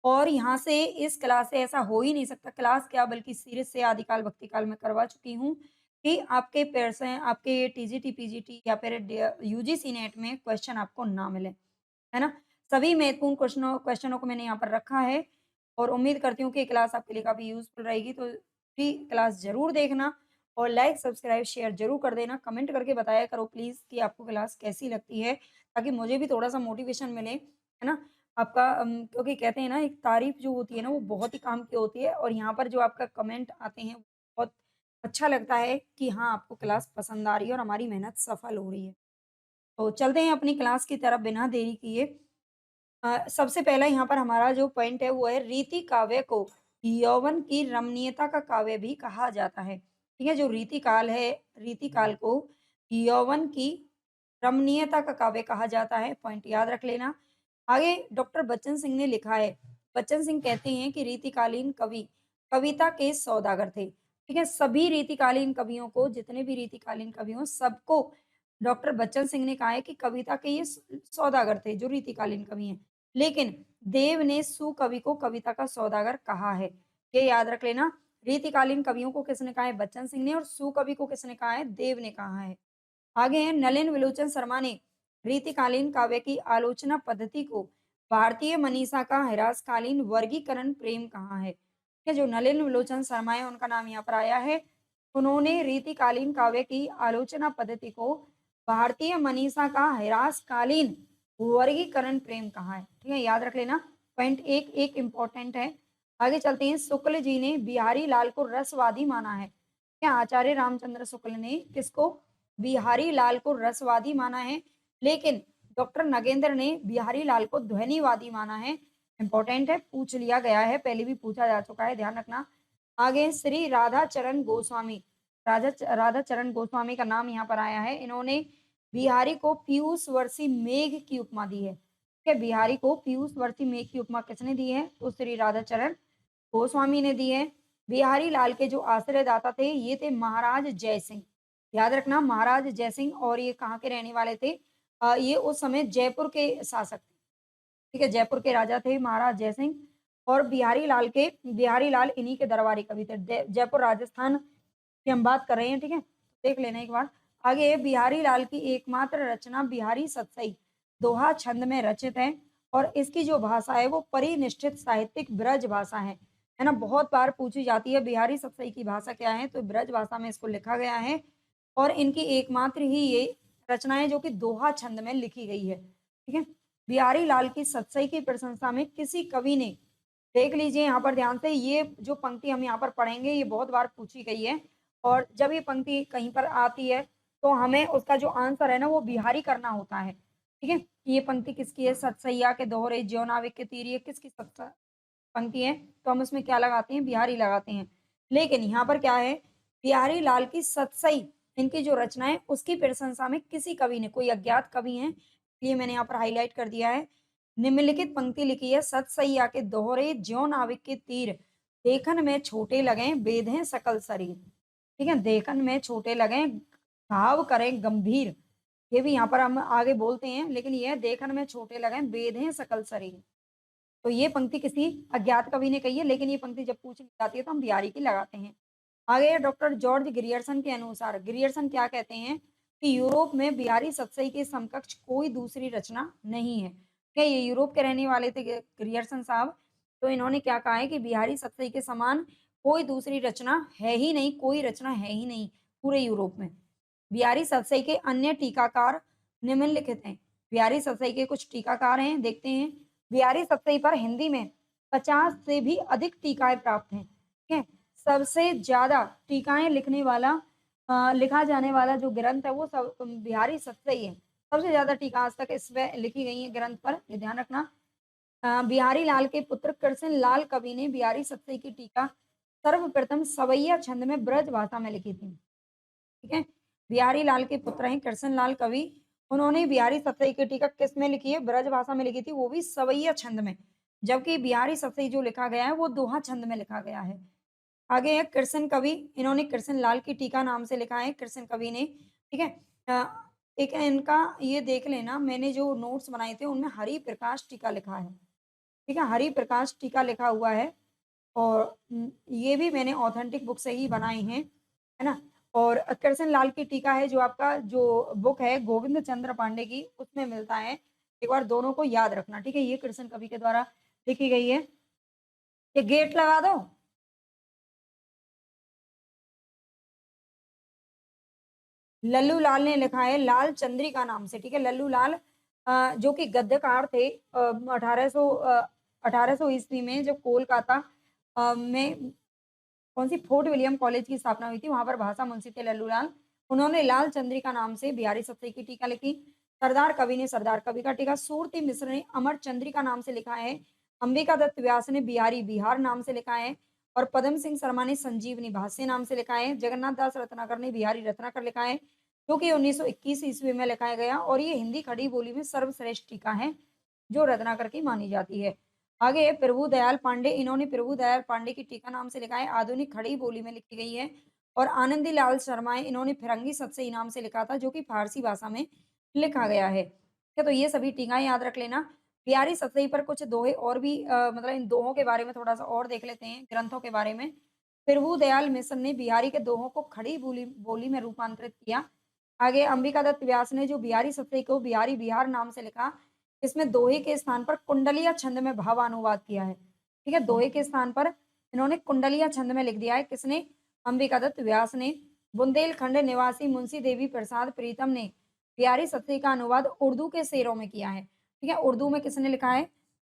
Speaker 1: और यहाँ से इस क्लास से ऐसा हो ही नहीं सकता, क्लास क्या बल्कि सीरीज से आदिकाल भक्तिकाल में करवा चुकी हूँ कि आपके पेड़ आपके टीजीटी पीजीटी या फिर यूजीसी नेट में क्वेश्चन आपको ना मिले, है ना? सभी महत्वपूर्ण क्वेश्चनों क्वेश्चनों को मैंने यहाँ पर रखा है और उम्मीद करती हूँ कि क्लास आपके लिए काफ़ी यूज़फुल रहेगी। तो भी क्लास ज़रूर देखना और लाइक, सब्सक्राइब, शेयर ज़रूर कर देना। कमेंट करके बताया करो प्लीज़ कि आपको क्लास कैसी लगती है, ताकि मुझे भी थोड़ा-सा मोटिवेशन मिले, है ना? आपका क्योंकि कहते हैं ना, एक तारीफ़ जो होती है ना, वो बहुत ही काम की होती है, और यहाँ पर जो आपका कमेंट आते हैं, बहुत अच्छा लगता है कि हाँ, आपको क्लास पसंद आ रही है और हमारी मेहनत सफल हो रही है। तो चलते हैं अपनी क्लास की तरफ बिना देरी किए। सबसे पहला यहाँ पर हमारा जो पॉइंट है वो है रीति काव्य को यौवन की रमणीयता का काव्य भी कहा जाता है। ठीक है, जो रीति काल है, रीति काल को यौवन की रमणीयता का काव्य कहा जाता है। पॉइंट याद रख लेना। आगे डॉक्टर बच्चन सिंह ने लिखा है। बच्चन सिंह कहते हैं कि रीतिकालीन कवि कविता के सौदागर थे। ठीक है, सभी रीतिकालीन कवियों को, जितने भी रीतिकालीन कवि हों, सबको डॉक्टर बच्चन सिंह ने कहा है कि कविता के ये सौदागर थे, जो रीतिकालीन कवि हैं। लेकिन देव ने सुकवि को कविता का सौदागर कहा है। ये याद रख लेना। रीतिकालीन कवियों को किसने कहा है? बच्चन सिंह ने। और सुकवि को किसने कहा है? देव ने कहा है। आगे हैं नलिन विलोचन शर्मा ने रीतिकालीन काव्य की आलोचना पद्धति को भारतीय मनीषा का ह्रासकालीन वर्गीकरण प्रेम कहा है। ये जो नलिन विलोचन शर्मा है, उनका नाम यहाँ पर आया है। उन्होंने रीतिकालीन काव्य की आलोचना पद्धति को भारतीय मनीषा का ह्रासकालीन वर्गीकरण प्रेम कहा है। ठीक है, याद रख लेना। पॉइंट एक एक इम्पोर्टेंट है। आगे चलते हैं। शुक्ल जी ने बिहारी लाल को रसवादी माना है। क्या आचार्य रामचंद्र शुक्ल ने किसको? बिहारी लाल को रसवादी माना है। लेकिन डॉक्टर नगेंद्र ने बिहारी लाल को ध्वनिवादी माना है। इंपॉर्टेंट है, पूछ लिया गया है, पहले भी पूछा जा चुका है, ध्यान रखना। आगे श्री राधा चरण गोस्वामी। राधा चरण गोस्वामी का नाम यहाँ पर आया है। इन्होंने बिहारी को पीयूष वर्षी मेघ की उपमा दी है। ठीक है, बिहारी को पीयूष वर्षी मेघ की उपमा किसने दी है? तो श्री राधा चरण गोस्वामी ने दी है। बिहारी लाल के जो आश्रयदाता थे, ये थे महाराज जय सिंह। याद रखना, महाराज जय सिंह। और ये कहाँ के रहने वाले थे? ये उस समय जयपुर के शासक थे। ठीक है, जयपुर के राजा थे महाराज जय सिंह। और बिहारी लाल इन्हीं के दरबारी कवि थे। जयपुर राजस्थान की हम बात कर रहे हैं। ठीक है, देख लेना एक बार। आगे बिहारी लाल की एकमात्र रचना बिहारी सतसई दोहा छंद में रचित है। और इसकी जो भाषा है वो परिनिष्ठित साहित्यिक ब्रज भाषा है ना? बहुत बार पूछी जाती है बिहारी सतसई की भाषा क्या है, तो ब्रज भाषा में इसको लिखा गया है। और इनकी एकमात्र ही ये रचनाएं जो कि दोहा छंद में लिखी गई है। ठीक है, बिहारी लाल की सतसई की प्रशंसा में किसी कवि ने, देख लीजिए यहाँ पर ध्यान से, ये जो पंक्ति हम यहाँ पर पढ़ेंगे ये बहुत बार पूछी गई है। और जब ये पंक्ति कहीं पर आती है तो हमें उसका जो आंसर है ना वो बिहारी करना होता है। ठीक है, ये पंक्ति किसकी है? सतसैया के दोहरे ज्यों नाविक के तीर, ये किसकी पंक्ति है? तो हम इसमें क्या लगाते हैं? बिहारी लगाते हैं। लेकिन यहाँ पर क्या है? बिहारी लाल की सतसई, इनकी जो रचना है उसकी प्रशंसा में किसी कवि ने, कोई अज्ञात कवि हैं, ये मैंने यहाँ पर हाईलाइट कर दिया है। निम्नलिखित पंक्ति लिखी है। सतसैया के दोहरे ज्यों नाविक के तीर, देखन में छोटे लगें बेधें सकल शरीर। ठीक है, देखन में छोटे लगें घाव करें गंभीर। ये भी यहाँ पर हम आगे बोलते हैं, लेकिन ये देखन में छोटे लगें बेधें सकल शरीर। तो ये पंक्ति किसी अज्ञात कवि ने कही है, लेकिन ये पंक्ति जब पूछ ली जाती है तो हम बिहारी की लगाते हैं। आगे डॉक्टर जॉर्ज ग्रियर्सन के अनुसार, ग्रियर्सन क्या कहते हैं कि यूरोप में बिहारी सतसई के समकक्ष कोई दूसरी रचना नहीं है। क्या ये यूरोप के रहने वाले थे ग्रियर्सन साहब? तो इन्होंने क्या कहा है कि बिहारी सतसई के समान कोई दूसरी रचना है ही नहीं, कोई रचना है ही नहीं पूरे यूरोप में। बिहारी सतसई के अन्य टीकाकार निम्नलिखित हैं। बिहारी सतसई के कुछ टीकाकार हैं, देखते हैं। बिहारी सतसई पर हिंदी में 50 से भी अधिक टीकाएँ प्राप्त हैं, ठीक है? सबसे ज़्यादा टीकाएँ लिखने वाला लिखा जाने वाला जो ग्रंथ है वो बिहारी सतसई है। सबसे ज़्यादा टीका आज तक इसमें लिखी गई है ग्रंथ पर, ये ध्यान रखना। बिहारी लाल के पुत्र कृष्ण लाल कवि ने बिहारी सतसई की टीका सर्वप्रथम सवैया छंद में ब्रज भाषा में लिखी थी, ठीक है? बिहारी लाल के पुत्र हैं कृष्ण लाल कवि, उन्होंने बिहारी सतसई की टीका किस में लिखी है? ब्रज भाषा में लिखी थी, वो भी सवैया छंद में। जबकि बिहारी सतसई जो लिखा गया है वो दोहा छंद में लिखा गया है। आगे है कृष्ण कवि, इन्होंने कृष्ण लाल की टीका नाम से लिखा है कृष्ण कवि ने, ठीक है? एक इनका ये देख लेना, मैंने जो नोट्स बनाए थे उनमें हरि प्रकाश टीका लिखा है, ठीक है? हरि प्रकाश टीका लिखा हुआ है और ये भी मैंने ऑथेंटिक बुक से ही बनाए हैं, है ना? और कृष्ण लाल की टीका है जो आपका जो बुक है गोविंद चंद्र पांडे की, उसमें मिलता है। एक बार दोनों को याद रखना, ठीक है? ये कृष्ण कवि के द्वारा लिखी गई है। ये गेट लगा दो। लल्लू लाल ने लिखा है लाल चंद्रिका नाम से, ठीक है? लल्लू लाल जो कि गद्यकार थे 1800 ईस्वी में जब कोलकाता में कौन-सी फोर्ट विलियम कॉलेज की स्थापना हुई थी, वहाँ पर भाषा मुंशी थे लल्लू लाल। उन्होंने लाल चंद्रिका नाम से बिहारी सतसई की टीका लिखी। सरदार कवि ने सरदार कवि का टीका, सूरती मिश्र ने अमर चंद्रिका नाम से लिखा है। अंबिका दत्त व्यास ने बिहारी बिहार नाम से लिखा है और पदम सिंह शर्मा ने संजीवनी भाष्य नाम से लिखा है। जगन्नाथ दास रत्नाकर ने बिहारी रत्नाकर लिखा है, जो कि 1921 ईस्वी में लिखाया गया और ये हिंदी खड़ी बोली में सर्वश्रेष्ठ टीका है, जो रत्नाकर की मानी जाती है। आगे प्रभुदयाल पांडे, इन्होंने प्रभुदयाल पांडे की टीका नाम से लिखा है, आधुनिक खड़ी बोली में लिखी गई है। और आनंदी लाल शर्मा है, इन्होंने फिरंगी सतसई नाम से लिखा था, जो कि फारसी भाषा में लिखा गया है। ठीक है, तो ये सभी टीकाएँ याद रख लेना। बिहारी सतसई पर कुछ दोहे और भी मतलब इन दोहों के बारे में थोड़ा-सा और देख लेते हैं, ग्रंथों के बारे में। प्रभुदयाल मिश्र ने बिहारी के दोहों को खड़ी बोली बोली में रूपांतरित किया। आगे अंबिका दत्त व्यास ने जो बिहारी सतसई को बिहारी बिहार नाम से लिखा, इसमें दोहे के स्थान पर कुंडलिया छंद में भावानुवाद किया है। ठीक है, दोहे के स्थान पर इन्होंने कुंडलिया छंद में लिख दिया है। किसने? अंबिका दत्त व्यास ने। बुंदेलखंड निवासी मुंशी देवी प्रसाद प्रीतम ने बिहारी सतसई का अनुवाद उर्दू के शेरों में किया है। ठीक है, उर्दू में किसने लिखा है?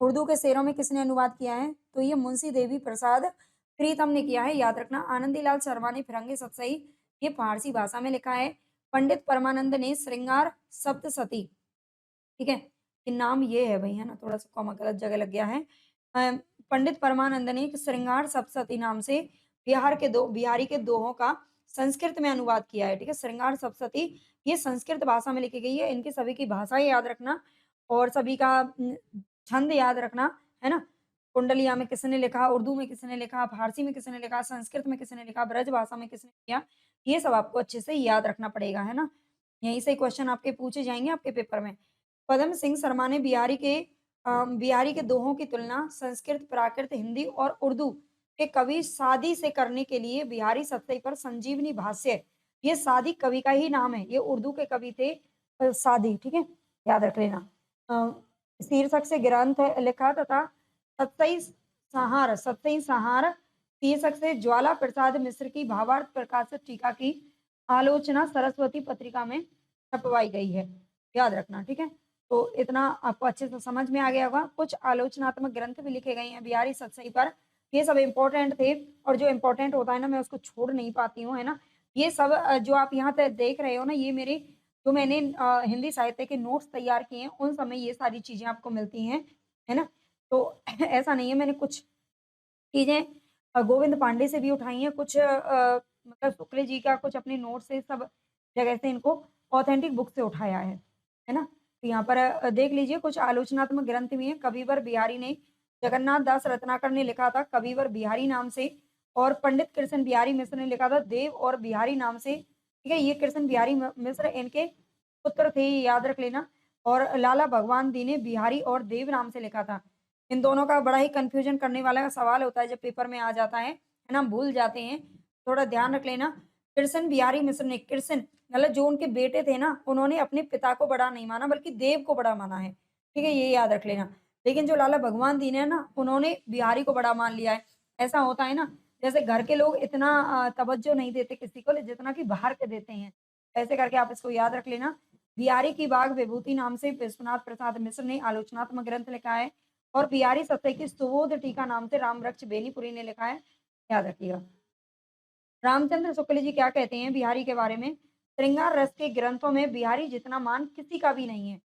Speaker 1: उर्दू के शेरों में किसने अनुवाद किया है? तो ये मुंशी देवी प्रसाद प्रीतम ने किया है, याद रखना। आनंदीलाल शर्मा ने फिरंगी सतसई, ये फारसी भाषा में लिखा है। पंडित परमानंद ने श्रृंगार सप्तशती, ठीक है? ये नाम ये है भई, है ना? थोड़ा-सा कॉमा गलत जगह लग गया है। पंडित परमानंद ने एक श्रृंगार सप्तशती नाम से बिहारी के दोहों का संस्कृत में अनुवाद किया है, ठीक है? श्रृंगार सप्तशती ये संस्कृत भाषा में लिखी गई है। इनकी सभी की भाषाएँ याद रखना और सभी का छंद याद रखना, है ना? कुंडलिया में किसने लिखा, उर्दू में किसने लिखा, फारसी में किसने लिखा, संस्कृत में किसने लिखा, ब्रज भाषा में किसने किया, ये सब आपको अच्छे से याद रखना पड़ेगा, है ना? यहीं से क्वेश्चन आपके पूछे जाएँगे आपके पेपर में। पदम सिंह शर्मा ने बिहारी के दोहों की तुलना संस्कृत, प्राकृत, हिंदी और उर्दू के कवि सादी से करने के लिए बिहारी सतसई पर संजीवनी भाष्य, ये सादी कवि का ही नाम है, ये उर्दू के कवि थे सादी, ठीक है? याद रख लेना। शीर्षक से ग्रंथ लिखा तथा सतसई संहार शीर्षक से ज्वाला प्रसाद मिश्र की भावार्थ प्रकाशित टीका की आलोचना सरस्वती पत्रिका में छपवाई गई है, याद रखना, ठीक है? तो इतना आपको अच्छे से समझ में आ गया होगा। कुछ आलोचनात्मक ग्रंथ भी लिखे गए हैं बिहारी सतसई पर, ये सब इम्पोर्टेंट थे और जो इम्पोर्टेंट होता है ना मैं उसको छोड़ नहीं पाती हूँ, है ना? ये सब जो आप यहाँ पे देख रहे हो ना, ये मेरे जो मैंने हिंदी साहित्य के नोट्स तैयार किए हैं, उन समय ये सारी चीज़ें आपको मिलती हैं, है ना? तो ऐसा नहीं है, मैंने कुछ चीज़ें गोविंद पांडे से भी उठाई हैं, कुछ मतलब शुक्ल जी का कुछ अपने नोट से सब जगह से इनको ऑथेंटिक बुक से उठाया है ना? तो यहाँ पर देख लीजिए कुछ आलोचनात्मक ग्रंथ भी हैं। कविवर बिहारी ने जगन्नाथ दास रत्नाकर ने लिखा था कविवर बिहारी नाम से और पंडित कृष्ण बिहारी मिश्र ने लिखा था देव और बिहारी नाम से, ठीक है? ये कृष्ण बिहारी मिश्र इनके पुत्र थे, ये याद रख लेना। और लाला भगवान दी ने बिहारी और देव नाम से लिखा था। इन दोनों का बड़ा ही कन्फ्यूजन करने वाला सवाल होता है जब पेपर में आ जाता है ना? हम भूल जाते हैं, थोड़ा ध्यान रख लेना। कृष्ण बिहारी मिश्र ने कृष्ण मतलब जो उनके बेटे थे ना, उन्होंने अपने पिता को बड़ा नहीं माना बल्कि देव को बड़ा माना है, ठीक है? ये याद रख लेना। लेकिन जो लाला भगवान दीन है ना, उन्होंने बिहारी को बड़ा मान लिया है। ऐसा होता है ना, जैसे घर के लोग इतना तवज्जो नहीं देते किसी को जितना कि बाहर के देते हैं। ऐसे करके आप इसको याद रख लेना। बिहारी की बाग विभूति नाम से विश्वनाथ प्रसाद मिश्र ने आलोचनात्मक ग्रंथ लिखा है और बिहारी सत्य की सुबोध टीका नाम से रामवृक्ष बेनीपुरी ने लिखा है, याद रखिएगा। रामचंद्र शुक्ल जी क्या कहते हैं बिहारी के बारे में? श्रृंगार रस के ग्रंथों में बिहारी जितना मान किसी का भी नहीं है।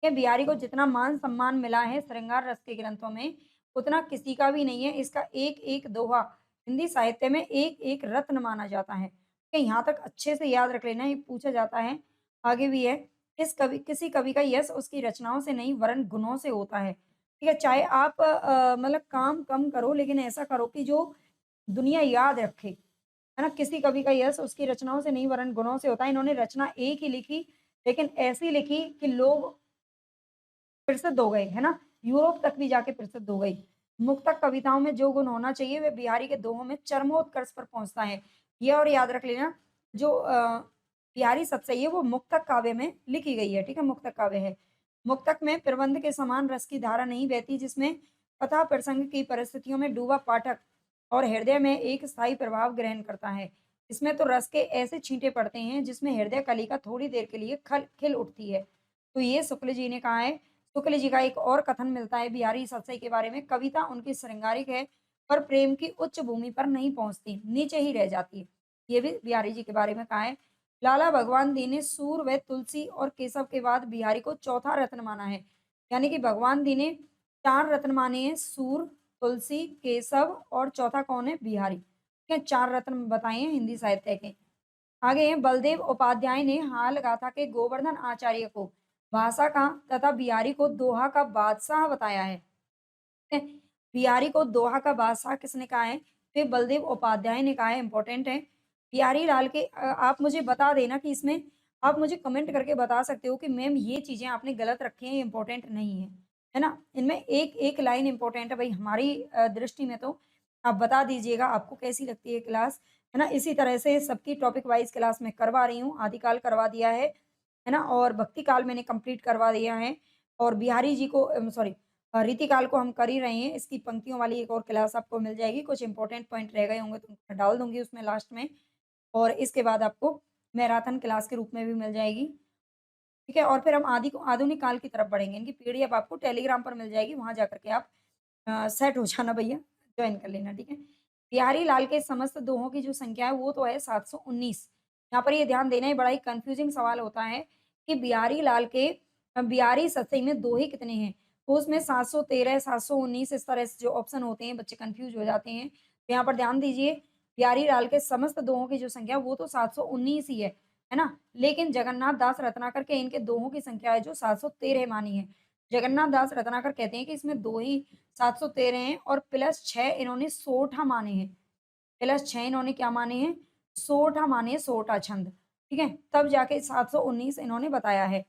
Speaker 1: ये बिहारी को जितना मान सम्मान मिला है श्रृंगार रस के ग्रंथों में, उतना किसी का भी नहीं है। इसका एक एक दोहा हिंदी साहित्य में एक एक रत्न माना जाता है। कि यहाँ तक अच्छे से याद रख लेना, ये पूछा जाता है। आगे भी है, किसी कवि का यश उसकी रचनाओं से नहीं वरन गुणों से होता है। ठीक है, चाहे आप मतलब काम कम करो लेकिन ऐसा करो कि जो दुनिया याद रखे, है ना? किसी कवि का यश उसकी रचनाओं से नहीं वरन गुणों से होता है। इन्होंने रचना एक ही लिखी, लेकिन ऐसी लिखी कि लोग प्रसिद्ध हो गए, है ना? यूरोप तक भी जाके प्रसिद्ध हो गई। मुक्तक कविताओं में जो गुण होना चाहिए, वे बिहारी के दोहों में चरमोत्कर्ष पर पहुँचता है। ये और याद रख लेना, जो बिहारी सतसई है वो मुक्तक काव्य में लिखी गई है, ठीक है? मुक्तक काव्य है। मुक्तक में प्रबंध के समान रस की धारा नहीं बहती, जिसमें कथा प्रसंग की परिस्थितियों में डूबा पाठक और हृदय में एक स्थायी प्रभाव ग्रहण करता है। इसमें तो रस के ऐसे छींटे पड़ते हैं जिसमें हृदय कलिका थोड़ी देर के लिए खिल उठती है। तो ये शुक्ल जी ने कहा है। शुक्ल जी का एक और कथन मिलता है बिहारी सतसई के बारे में, कविता उनकी श्रृंगारिक है पर प्रेम की उच्च भूमि पर नहीं पहुंचती, नीचे ही रह जाती है। ये भी बिहारी जी के बारे में कहा है। लाला भगवान दी ने सूर व तुलसी और केशव के बाद बिहारी को चौथा रत्न माना है। यानी कि भगवान दी ने 4 रत्न माने हैं, सूर, तुलसी, केशव और चौथा कौन है? बिहारी। ठीक है, 4 रत्न बताए हैं हिंदी साहित्य के। आगे हैं, बलदेव उपाध्याय ने हाल गाथा के गोवर्धन आचार्य को भाषा का तथा बिहारी को दोहा का बादशाह बताया है। हैं, बिहारी को दोहा का बादशाह किसने कहा है? तो ये बलदेव उपाध्याय ने कहा है, इंपॉर्टेंट है। बिहारी लाल के आप मुझे बता देना कि इसमें आप मुझे कमेंट करके बता सकते हो कि मैम ये चीज़ें आपने गलत रखी हैं, ये इंपॉर्टेंट नहीं है। है ना? इनमें एक-एक लाइन इंपॉर्टेंट है भाई हमारी दृष्टि में तो। आप बता दीजिएगा आपको कैसी लगती है क्लास, है ना? इसी तरह से सबकी टॉपिक वाइज़ क्लास मैं करवा रही हूँ, आदिकाल करवा दिया है ना? और भक्ति काल मैंने कंप्लीट करवा दिया है और बिहारी जी को सॉरी रीतिकाल को हम कर ही रहे हैं। इसकी पंक्तियों वाली एक और क्लास आपको मिल जाएगी। कुछ इंपॉर्टेंट पॉइंट रह गए होंगे तो मैं डाल दूँगी उसमें लास्ट में और इसके बाद आपको मैराथन क्लास के रूप में भी मिल जाएगी। ठीक है? और फिर हम आधुनिक काल की तरफ बढ़ेंगे। इनकी पीडीएफ आपको टेलीग्राम पर मिल जाएगी, वहाँ जाकर के आप सेट हो जाना भैया, जॉइन कर लेना, ठीक है? बिहारी लाल के समस्त दोहों की जो संख्या है वो तो है 719। यहाँ पर ये ध्यान देना, ये बड़ा ही कन्फ्यूजिंग सवाल होता है कि बिहारी लाल के बिहारी सतसई में दोहे कितने हैं? तो उसमें 713, 719 इस तरह से जो ऑप्शन होते हैं, बच्चे कन्फ्यूज़ हो जाते हैं। तो यहाँ पर ध्यान दीजिए, बिहारी लाल के समस्त दोहों की जो संख्या वो तो 719 ही है ना? लेकिन जगन्नाथ दास रत्नाकर के इनके दोहों की संख्या है जो 713 मानी है। जगन्नाथ दास रत्नाकर कहते हैं कि इसमें दो ही 713 हैं और प्लस 6 इन्होंने सोठा माने हैं। प्लस 6 इन्होंने क्या माने हैं? सोठा माने हैं, सोठा छंद, ठीक है? तब जाके 719 इन्होंने बताया है।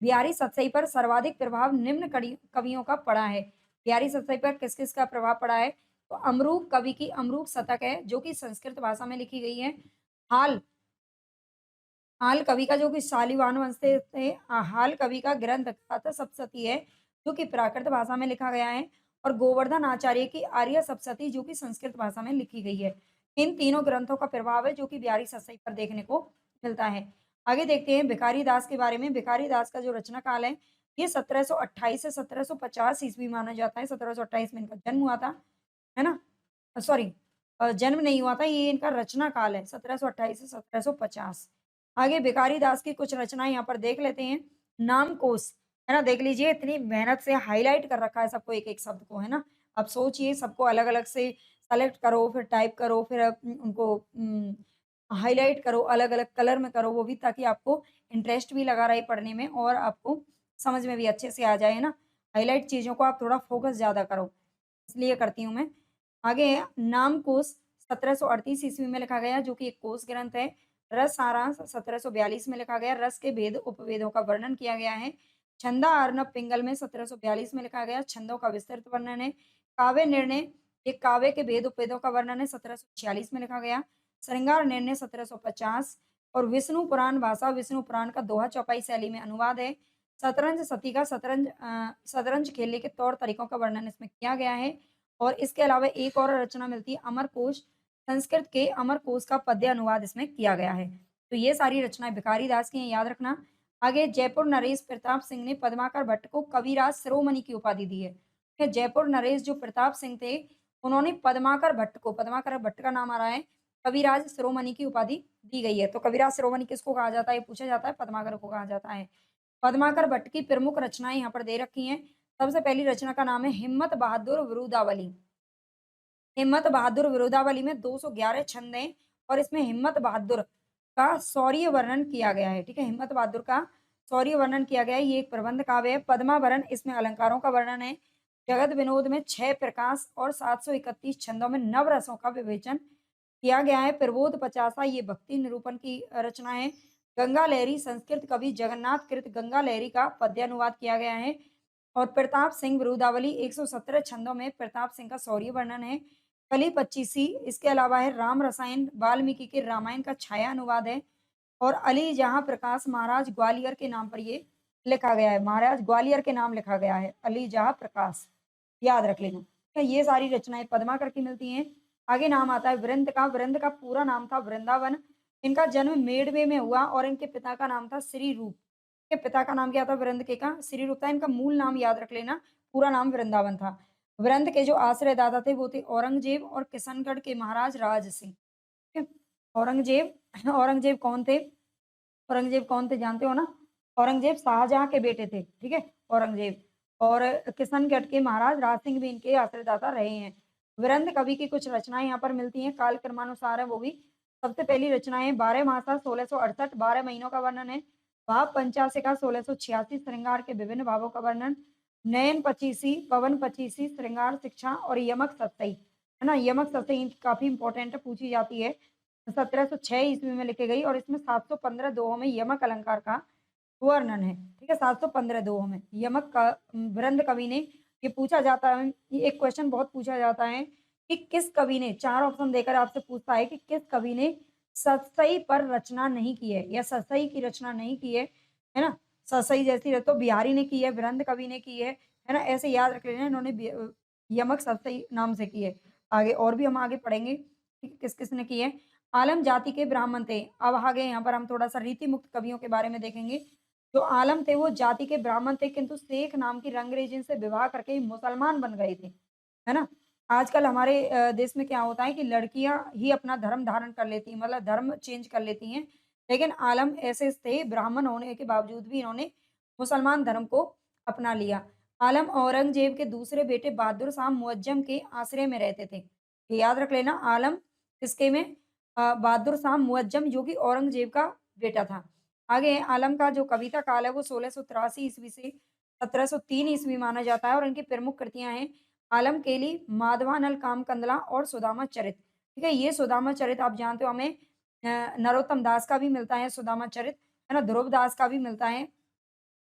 Speaker 1: बिहारी सतसई पर सर्वाधिक प्रभाव निम्न कवियों का पड़ा है। बिहारी सतसई पर किस-किस का प्रभाव पड़ा है? तो अमरूक कवि की अमरूक शतक है, जो कि संस्कृत भाषा में लिखी गई है। हाल हाल कवि का जो कि शालिवाहन वंश से थे हाल कवि का ग्रंथ अर्थसप्तशती है, जो कि प्राकृत भाषा में लिखा गया है और गोवर्धन आचार्य की आर्य सप्तशती जो कि संस्कृत भाषा में लिखी गई है। इन तीनों ग्रंथों का प्रभाव है जो कि बिहारी सतसई पर देखने को मिलता है। आगे देखते हैं भिखारी दास के बारे में। भिखारी दास का जो रचना काल है, ये 1728 से 1750 ईस्वी माना जाता है। 1728 में इनका जन्म हुआ था, है ना? सॉरी जन्म नहीं हुआ था, ये इनका रचना काल है 1728 से 1750। आगे भिखारी दास की कुछ रचनाएँ यहाँ पर देख लेते हैं। नामकोश, है ना? देख लीजिए इतनी मेहनत से हाइलाइट कर रखा है सबको एक-एक शब्द को, है ना? अब सोचिए सबको अलग-अलग से सेलेक्ट करो, फिर टाइप करो, फिर उनको हाइलाइट करो, अलग-अलग कलर में करो वो भी ताकि आपको इंटरेस्ट भी लगा रहे पढ़ने में और आपको समझ में भी अच्छे से आ जाए, है ना? हाइलाइट चीज़ों को आप थोड़ा फ़ोकस ज़्यादा करो, इसलिए करती हूँ मैं। आगे है नामकोश 1738 ईस्वी में लिखा गया जो कि एक कोश ग्रंथ है। रस सारांश 1742 में लिखा गया, रस के भेद उपभेदों का वर्णन किया गया है। छंदा अर्णव पिंगल में 1742 में लिखा गया, छंदों का विस्तृत वर्णन है। काव्य निर्णय, एक काव्य के भेद उपभेदों का वर्णन है, 1746 में लिखा गया। श्रृंगार निर्णय 1750 और विष्णु पुराण भाषा विष्णु पुराण का दोहा चौपाई शैली में अनुवाद है। शतरंज सती का शतरंज खेलने के तौर तरीकों का वर्णन इसमें किया गया है और इसके अलावा एक और रचना मिलती है अमरकोश संस्कृत के अमरकोश का पद्य अनुवाद इसमें किया गया है। तो ये सारी रचनाएँ भिखारी दास की हैं, याद रखना। आगे जयपुर नरेश प्रताप सिंह ने पद्माकर भट्ट को कविराज शिरोमणि की उपाधि दी है। ठीक है, जयपुर नरेश जो प्रताप सिंह थे, उन्होंने पद्माकर भट्ट का नाम आ रहा है, कविराज शिरोमणि की उपाधि दी गई है। तो कविराज शिरोमणि किसको कहा जाता है? ये पूछा जाता है, पद्माकर को कहा जाता है। पद्माकर भट्ट की प्रमुख रचनाएँ यहाँ पर दे रखी हैं। सबसे पहली रचना का नाम है हिम्मत बहादुर विरुदावली। हिम्मत बहादुर विरुदावली में 211 छंद हैं और इसमें हिम्मत बहादुर का शौर्य वर्णन किया गया है। ठीक है, हिम्मत बहादुर का शौर्य वर्णन किया गया है। ये एक प्रबंध काव्य है। पद्मावरण इसमें अलंकारों का वर्णन है। जगत विनोद में 6 प्रकाश और 731 छंदों में नवरसों का विवेचन किया गया है। प्रबोध पचासा ये भक्ति निरूपण की रचना है। गंगा लहरी संस्कृत कवि जगन्नाथ कृत गंगा लहरी का पद्यानुवाद किया गया है। और प्रताप सिंह विरुदावली 117 छंदों में प्रताप सिंह का शौर्य वर्णन है। कली पच्चीसी इसके अलावा है राम रसायन वाल्मीकि के रामायण का छाया अनुवाद है। और अली जहां प्रकाश महाराज ग्वालियर के नाम पर ये लिखा गया है। महाराज ग्वालियर के नाम लिखा गया है, अली जहां प्रकाश, याद रख लेना। तो ये सारी रचनाएं पद्माकर की मिलती हैं। आगे नाम आता है वृंद का। वृंद का पूरा नाम था वृंदावन। इनका जन्म मेड़वे में हुआ और इनके पिता का नाम था श्री रूप। के पिता का नाम क्या था? वृंद के का श्री रूप था। इनका मूल नाम याद रख लेना, पूरा नाम वृंदावन था। वृंद के जो आश्रयदाता थे वो थे औरंगजेब और किशनगढ़ के महाराज राज सिंह। ठीक है? औरंगजेब औरंगजेब कौन थे? औरंगजेब कौन थे जानते हो ना? औरंगजेब शाहजहां के बेटे थे। ठीक है, औरंगजेब। और किशनगढ़ के महाराज राज सिंह भी इनके आश्रयदाता रहे हैं। वीरेंद्र कवि की कुछ रचनाएं यहाँ पर मिलती हैं, काल क्रमानुसार है वो भी। सबसे पहली रचनाएं 12 मासा 1668 12 महीनों का वर्णन है। भाव पंचाशिका 1686 श्रृंगार के विभिन्न भावों का वर्णन। नयन पचीसी पवन पचीसी श्रृंगार शिक्षा और यमक सतसई, है ना? यमक सतसई काफी इंपॉर्टेंट है, पूछी जाती है। 1706 ईस्वी में लिखी गई और इसमें 715 दोहों में यमक अलंकार का वर्णन है। ठीक है, 715 दोहों में यमक का वृंद कवि ने, ये पूछा जाता है, ये एक क्वेश्चन बहुत पूछा जाता है कि किस कवि ने, 4 ऑप्शन देकर आपसे पूछता है कि किस कवि ने सतसई पर रचना नहीं की है या सतसई की रचना नहीं की है ना? सतसई जैसी तो बिहारी ने की है, वृंद कवि ने की है ना? ऐसे याद रख लेना, इन्होंने यमक सतसई नाम से की है। आगे और भी हम आगे पढ़ेंगे कि किस-किस ने की है। आलम जाति के ब्राह्मण थे। अब आगे यहाँ पर हम थोड़ा-सा रीति मुक्त कवियों के बारे में देखेंगे। जो आलम थे वो जाति के ब्राह्मण थे किंतु शेख नाम की रंगरेजिन से विवाह करके मुसलमान बन गए थे, है ना? आजकल हमारे देश में क्या होता है कि लड़कियां ही अपना धर्म धारण कर लेती हैं, मतलब धर्म चेंज कर लेती हैं। लेकिन आलम ऐसे थे, ब्राह्मण होने के बावजूद भी इन्होंने मुसलमान धर्म को अपना लिया। आलम औरंगजेब के दूसरे बेटे बहादुर शाह मुअज्जम के आश्रय में रहते थे। ये याद रख लेना, आलम किसके में? बहादुर शाह मुअज्जम जो कि औरंगजेब का बेटा था। आगे आलम का जो कविता काल है वो 1683 ईस्वी से 1703 ईस्वी माना जाता है और इनकी प्रमुख कृतियाँ हैं आलम केली, माधवानल कामकंदला और सुदामा चरित। ठीक है, ये सुदामा चरित आप जानते हो, हमें नरोत्तम दास का भी मिलता है सुदामा चरित, है ना? ध्रुव दास का भी मिलता है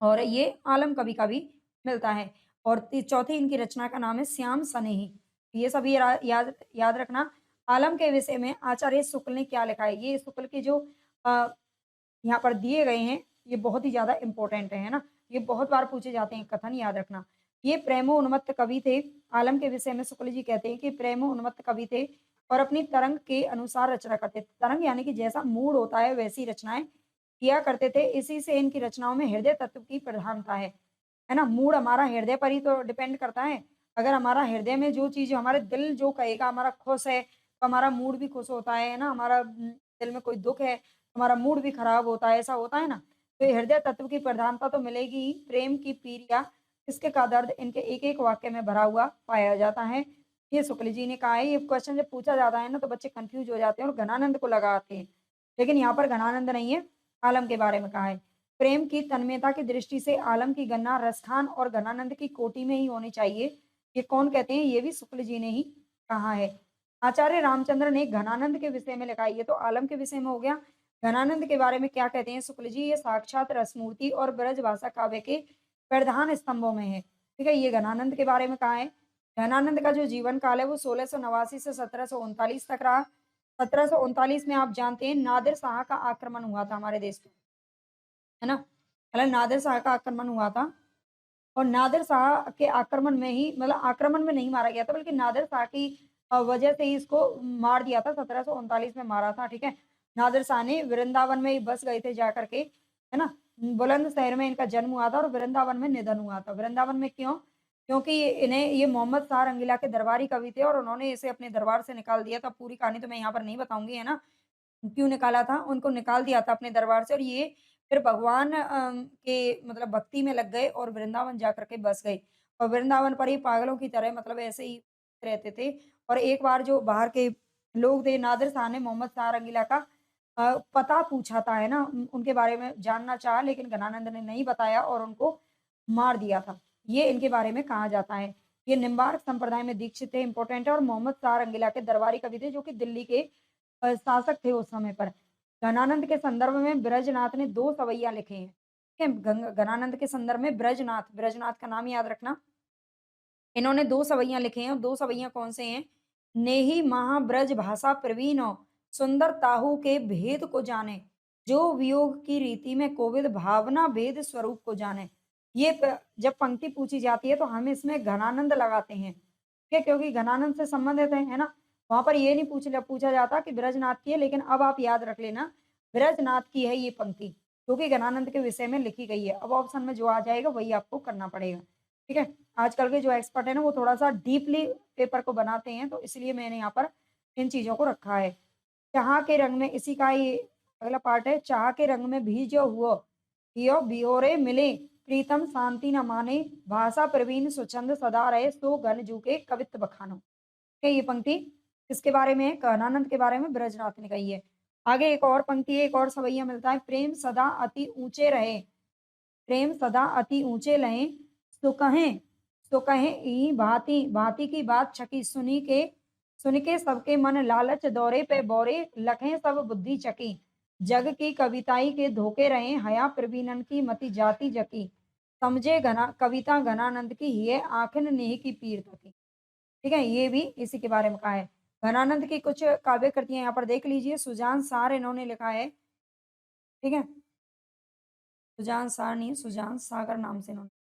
Speaker 1: और ये आलम कवि का भी मिलता है। और चौथी इनकी रचना का नाम है श्याम सनेही। ये सभी याद याद रखना। आलम के विषय में आचार्य शुक्ल ने क्या लिखा है? ये शुक्ल के जो यहाँ पर दिए गए हैं, ये बहुत ही ज़्यादा इम्पोर्टेंट है ना? ये बहुत बार पूछे जाते हैं कथन, याद रखना। ये प्रेमोन्मत्त कवि थे। आलम के विषय में शुक्ल जी कहते हैं कि प्रेमोन्मत्त कवि थे और अपनी तरंग के अनुसार रचना करते थे। तरंग यानी कि जैसा मूड होता है वैसी रचनाएँ किया करते थे। इसी से इनकी रचनाओं में हृदय तत्व की प्रधानता है ना? मूड हमारा हृदय पर ही तो डिपेंड करता है। अगर हमारा हृदय में जो चीज़, हमारे दिल जो कहेगा, हमारा खुश है, तो हमारा मूड भी खुश होता है ना? हमारा दिल में कोई दुःख है, हमारा मूड भी खराब होता है, ऐसा होता है ना? तो ये हृदय तत्व की प्रधानता तो मिलेगी ही। प्रेम की पीरिया, इश्क का दर्द इनके एक-एक वाक्य में भरा हुआ पाया जाता है। ये शुक्ल जी ने कहा है। ये क्वेश्चन जब पूछा जाता है ना तो बच्चे कन्फ्यूज़ हो जाते हैं और घनानंद को लगाते हैं। लेकिन यहाँ पर घनानंद नहीं है, आलम के बारे में कहा है। प्रेम की तन्मयता की दृष्टि से आलम की गणना रसखान और घनानंद की कोटि में ही होनी चाहिए। ये कौन कहते हैं? ये भी शुक्ल जी ने ही कहा है। आचार्य रामचंद्र ने घनानंद के विषय में लिखा है। ये तो आलम के विषय में हो गया। घनानंद के बारे में क्या कहते हैं शुक्ल जी? ये साक्षात रसमूर्ति और ब्रजभाषा काव्य के प्रधान स्तंभों में है। ठीक है, ये घनानंद के बारे में कहा है। घनानंद का जो जीवन काल है वो 1689 से 1739 तक रहा। 1739 में आप जानते हैं नादिर शाह का आक्रमण हुआ था हमारे देश पे, है ना? मतलब नादिर शाह का आक्रमण हुआ था और नादिर शाह के आक्रमण में ही, मतलब आक्रमण में नहीं मारा गया था बल्कि नादिर शाह की वजह से ही इसको मार दिया था, 1739 में मारा था, ठीक है? नादिर शाह ने वृंदावन में ही बस गए थे जा कर के, है ना? बुलंदशहर में इनका जन्म हुआ था और वृंदावन में निधन हुआ था। वृंदावन में क्यों? क्योंकि इन्हें ये मोहम्मद शाह रंगीला के दरबारी कवि थे और उन्होंने इसे अपने दरबार से निकाल दिया था। पूरी कहानी तो मैं यहाँ पर नहीं बताऊँगी, है ना? क्यों निकाला था? उनको निकाल दिया था अपने दरबार से और ये फिर भगवान के मतलब भक्ति में लग गए और वृंदावन जाकर के बस गए। और वृंदावन पर ही पागलों की तरह मतलब ऐसे ही रहते थे और एक बार जो बाहर के लोग थे, नादिर शाह ने मोहम्मद शाह रंगीला का पता पूछा था, है ना? उनके बारे में जानना चाहा लेकिन घनानंद ने नहीं बताया और उनको मार दिया था। ये इनके बारे में कहा जाता है। ये निम्बार्क संप्रदाय में दीक्षित थे, इम्पोर्टेंट है और मोहम्मद शाह रंगीला के दरबारी कवि थे जो कि दिल्ली के शासक थे उस समय पर। घनानंद के संदर्भ में ब्रजनाथ ने 2 सवैया लिखे हैं। ठीक है? घनानंद के संदर्भ में ब्रजनाथ, ब्रजनाथ का नाम याद रखना। इन्होंने 2 सवैया लिखे हैं और 2 सवैया कौन से हैं? नेहि महा ब्रज भाषा प्रवीणो, सुंदर ताहू के भेद को जाने, जो वियोग की रीति में कोविद भावना भेद स्वरूप को जाने। ये जब पंक्ति पूछी जाती है तो हम इसमें घनानंद लगाते हैं, ठीक है? क्योंकि घनानंद से संबंधित है ना? वहाँ पर ये नहीं पूछा जाता कि ब्रजनाथ की है, लेकिन अब आप याद रख लेना, ब्रजनाथ की है ये पंक्ति, क्योंकि घनानंद के विषय में लिखी गई है। अब ऑप्शन में जो आ जाएगा वही आपको करना पड़ेगा, ठीक है? आजकल के जो एक्सपर्ट है ना वो थोड़ा-सा डीपली पेपर को बनाते हैं, तो इसलिए मैंने यहाँ पर इन चीज़ों को रखा है। चाह के रंग में इसी का ये अगला पार्ट है, चाह के रंग में भीजो हुओ, हियो बिहोरे मिले, प्रीतम शांति न माने, भाषा प्रवीण सुछंद सदा रहे, सो घन जू के कवित्त बखानो। है ये पंक्ति किसके बारे में है? कान्हानंद के बारे में ब्रजनाथ ने कही है। आगे एक और पंक्ति है, एक और सवैया मिलता है, प्रेम सदा अति ऊँचे रहे, प्रेम सदा अति ऊँचे लहें, सो कहें ई भाँति भाँति की बात छकी, सुन के सबके मन लालच दौरे पे बोरे, लखें सब बुद्धि चकी, जग की कविताई के धोखे रहें, हया प्रवीणन की मति जाति जकी, समझे घना कविता घनानंद की हिय आखिन नेह की पीर तकी। ठीक है? ये भी इसी के बारे में कहा है। घनानंद की कुछ काव्य कृतियाँ यहाँ पर देख लीजिए, सुजान सार इन्होंने लिखा है, ठीक है? सुजान सार नहीं, सुजान सागर नाम से इन्होंने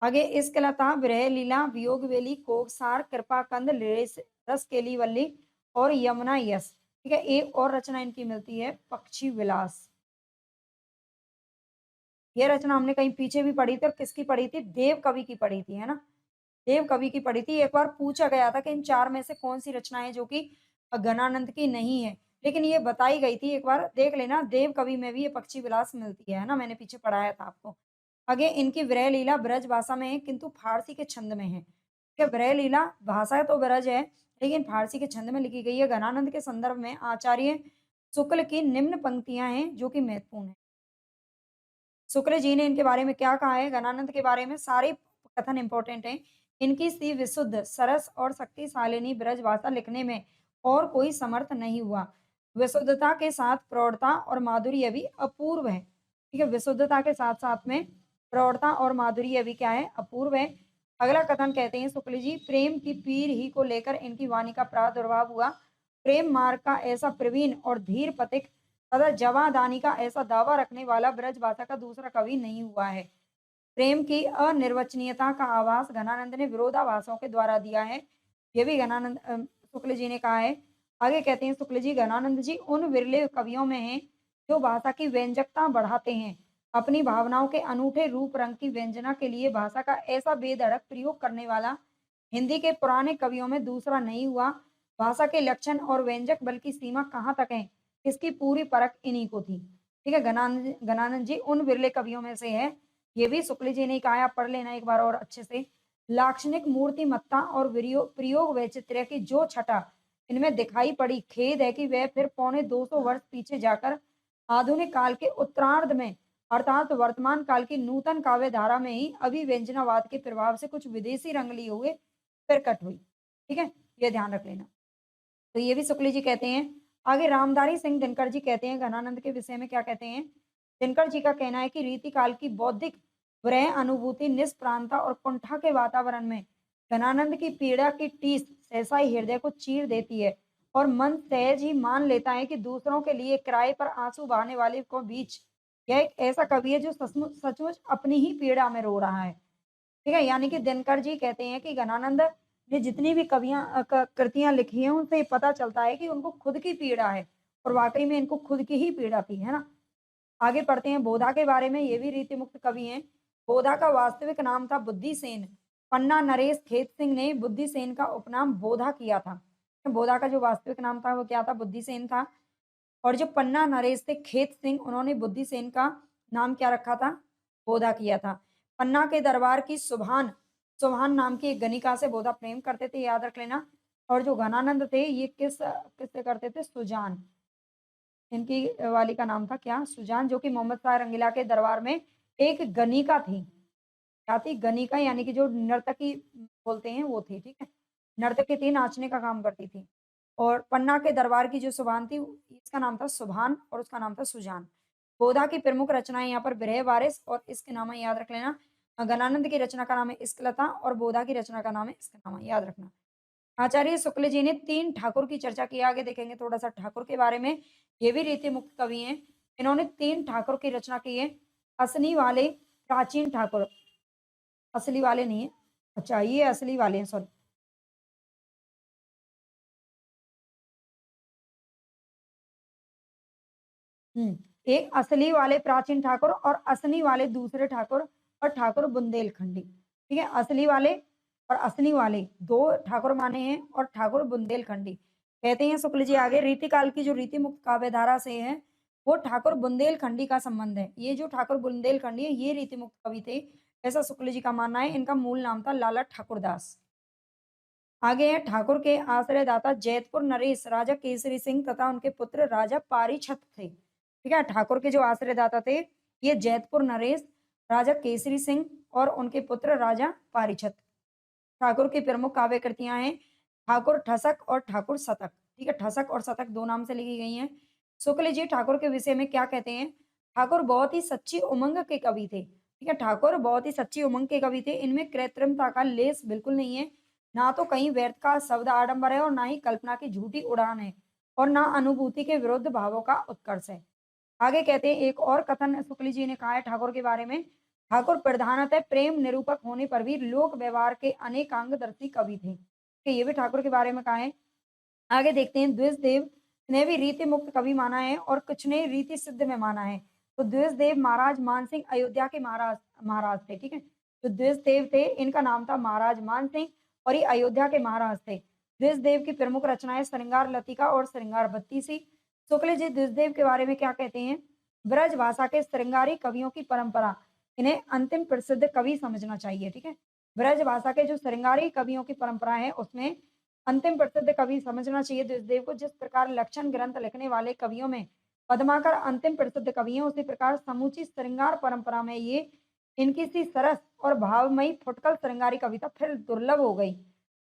Speaker 1: आगे इश्क लता, विरह लीला, वियोग वेली, कोकसार, कृपाकंद, रस केली वल्ली और यमुना यस। ठीक है? एक और रचना इनकी मिलती है, पक्षी विलास। ये रचना हमने कहीं पीछे भी पढ़ी थी और किसकी पढ़ी थी? देव कवि की पढ़ी थी, है ना? देव कवि की पढ़ी थी। एक बार पूछा गया था कि इन 4 में से कौन-सी रचनाएँ जो कि घनानंद की नहीं है, लेकिन ये बताई गई थी। एक बार देख लेना, देव कवि में भी ये पक्षी विलास मिलती है ना? मैंने पीछे पढ़ाया था आपको। आगे इनकी विरह लीला ब्रज भाषा में है, किंतु फारसी के छंद में है। ठीक है? विरह लीला भाषा तो ब्रज है, लेकिन फारसी के छंद में लिखी गई है। घनानंद के संदर्भ में आचार्य शुक्ल की निम्न पंक्तियाँ हैं, जो कि महत्वपूर्ण हैं। शुक्ल जी ने इनके बारे में क्या कहा है? गणानंद के बारे में सारे कथन इम्पोर्टेंट हैं। इनकी सी विशुद्ध, सरस और शक्तिशालिनी ब्रजभाषा लिखने में और कोई समर्थ नहीं हुआ। विशुद्धता के साथ प्रौढ़ता और माधुर्य भी अपूर्व है। ठीक है? विशुद्धता के साथ-साथ में प्रौढ़ता और माधुर्य भी क्या है? अपूर्व है। अगला कथन कहते हैं शुक्ल जी, प्रेम की पीर ही को लेकर इनकी वाणी का प्रादुर्भाव हुआ। प्रेम मार्ग का ऐसा प्रवीण और धीर पथिक तथा जवादानी का ऐसा दावा रखने वाला ब्रजभाषा का दूसरा कवि नहीं हुआ है। प्रेम की अनिर्वचनीयता का आभास घनानंद ने विरोधाभासों के द्वारा दिया है। ये भी शुक्ल जी ने कहा है। आगे कहते हैं शुक्ल जी, घनानंद जी उन विरले कवियों में हैं जो भाषा की व्यंजकता बढ़ाते हैं। अपनी भावनाओं के अनूठे रूप रंग की व्यंजना के लिए भाषा का ऐसा बेधड़क प्रयोग करने वाला हिंदी के पुराने कवियों में दूसरा नहीं हुआ। भाषा के लक्षण और व्यंजक बल की सीमा कहाँ तक है, इसकी पूरी परख इन्हीं को थी। ठीक है? घनानंद जी उन विरले कवियों में से है। ये भी शुक्ल जी ने कहा है, आप पढ़ लेना एक बार और अच्छे से। लाक्षणिक मूर्तिमत्ता और प्रयोग वैचित्र्य की जो छटा इनमें दिखाई पड़ी, खेद है कि वह फिर पौने 200 वर्ष पीछे जाकर आधुनिक काल के उत्तरार्ध में अर्थात वर्तमान काल की नूतन काव्य धारा में ही अभिव्यंजनावाद के प्रभाव से कुछ विदेशी रंग लिए हुए प्रकट हुई। ठीक है? ये ध्यान रख लेना। तो ये भी शुक्ल जी कहते हैं। आगे रामधारी सिंह दिनकर जी कहते हैं घनानंद के विषय में क्या कहते हैं? दिनकर जी का कहना है कि रीति काल की बौद्धिक विरह अनुभूति निष्प्रांता और कुंठा के वातावरण में घनानंद की पीड़ा की टीस सहसा ही हृदय को चीर देती है और मन सहज ही मान लेता है कि दूसरों के लिए किराए पर आंसू बहाने वाले को बीच यह एक ऐसा कवि है जो सचमुच अपनी ही पीड़ा में रो रहा है। ठीक है? यानी कि दिनकर जी कहते हैं कि घनानंद ये जितनी भी कृतियाँ लिखी हैं उनसे ये पता चलता है कि उनको खुद की पीड़ा है और वाक़ई में इनको खुद की ही पीड़ा थी, है ना? आगे पढ़ते हैं बोधा के बारे में, ये भी रीति मुक्त कवि हैं। बोधा का वास्तविक नाम था बुद्धिसेन। पन्ना नरेश खेत सिंह ने बुद्धिसेन का उपनाम बोधा किया था। बोधा का जो वास्तविक नाम था वो क्या था? बुद्धिसेन था। और जो पन्ना नरेश थे खेत सिंह, उन्होंने बुद्धिसेन का नाम क्या रखा था? बोधा किया था। पन्ना के दरबार की सुभान सुभान नाम की एक गणिका से बोधा प्रेम करते थे, याद रख लेना। और जो घनानंद थे ये किससे करते थे? सुजान। इनकी वाली का नाम था क्या? सुजान, जो कि मोहम्मद शाह रंगीला के दरबार में एक गणिका थी। क्या थी? गणिका, यानी कि जो नर्तकी बोलते हैं वो थी, ठीक है? नर्तकी थी, नाचने का काम करती थी। और पन्ना के दरबार की जो सुभान थी, इसका नाम था सुभान और उसका नाम था सुजान। गोदा की प्रमुख रचनाएँ यहाँ पर बिरह वारिस और इश्क नामा याद रख लेना। गणानंद की रचना का नाम है इश्कलता और बोधा की रचना का नाम है इश्कनामा, याद रखना। आचार्य शुक्ल जी ने 3 ठाकुर की चर्चा की है, आगे देखेंगे थोड़ा-सा ठाकुर के बारे में। ये भी रीति मुक्त कवि हैं। इन्होंने 3 ठाकुर की रचना की है। असली वाले, प्राचीन ठाकुर, असली वाले नहीं है। अच्छा, ये असली वाले हैं, सॉरी। हुँ, एक असली वाले प्राचीन ठाकुर और असली वाले दूसरे ठाकुर और ठाकुर बुंदेलखंडी, ठीक है? असली वाले और असली वाले 2 ठाकुर माने हैं और ठाकुर बुंदेलखंडी। कहते हैं शुक्ल जी आगे, रीतिकाल की जो रीति मुक्त काव्य धारा से है, वो ठाकुर बुंदेलखंडी का संबंध है। ये जो ठाकुर बुंदेलखंडी है, ये रीति मुक्त कवि थे, ऐसा शुक्ल जी का मानना है। इनका मूल नाम था लाला ठाकुरदास। आगे है ठाकुर के आश्रयदाता जैतपुर नरेश राजा केसरी सिंह तथा उनके पुत्र राजा पारीछत थे। ठीक है, ठाकुर के जो आश्रयदाता थे ये जैतपुर नरेश, राजा केसरी सिंह और उनके पुत्र राजा पारीछत। ठाकुर की प्रमुख काव्य कृतियां हैं ठाकुर ठसक और ठाकुर शतक। ठीक है, ठसक और शतक 2 नाम से लिखी गई हैं। शुक्ल जी ठाकुर के विषय में क्या कहते हैं? ठाकुर बहुत ही सच्ची उमंग के कवि थे। ठीक है, ठाकुर बहुत ही सच्ची उमंग के कवि थे। इनमें कृत्रिमता का लेस बिल्कुल नहीं है। ना तो कहीं व्यर्थ का शब्द आडंबर है और ना ही कल्पना की झूठी उड़ान है और ना अनुभूति के विरुद्ध भावों का उत्कर्ष है। आगे कहते हैं एक और कथन शुक्ल जी ने कहा है ठाकुर के बारे में। ठाकुर प्रधानतः प्रेम निरूपक होने पर भी लोक व्यवहार के अनेकांगदर्शी कवि थे। कि ये भी ठाकुर के बारे में कहा है। आगे देखते हैं द्विजदेव ने भी रीति मुक्त कवि माना है और कुछ ने रीति सिद्ध में माना है। तो द्विजदेव महाराज मान सिंह अयोध्या के महाराज महाराज थे। ठीक है, तो द्विजदेव थे, इनका नाम था महाराज मान सिंह और ये अयोध्या के महाराज थे। द्विजदेव की प्रमुख रचनाएं श्रृंगार लतिका और श्रृंगार बत्तीसी। शुक्ल जी द्विजदेव के बारे में क्या कहते हैं? ब्रज भाषा के श्रृंगारी कवियों की परंपरा, इन्हें अंतिम प्रसिद्ध कवि समझना चाहिए। ठीक है, ब्रज भाषा के जो श्रृंगारी कवियों की परंपरा है उसमें अंतिम प्रसिद्ध कवि समझना चाहिए द्विजदेव को। जिस प्रकार लक्षण ग्रंथ लिखने वाले कवियों में पद्माकर अंतिम प्रसिद्ध कवि हैं, उसी प्रकार समूची श्रृंगार परंपरा में ये इनकी सी सरस और भावमयी फुटकल श्रृंगारी कविता फिर दुर्लभ हो गई।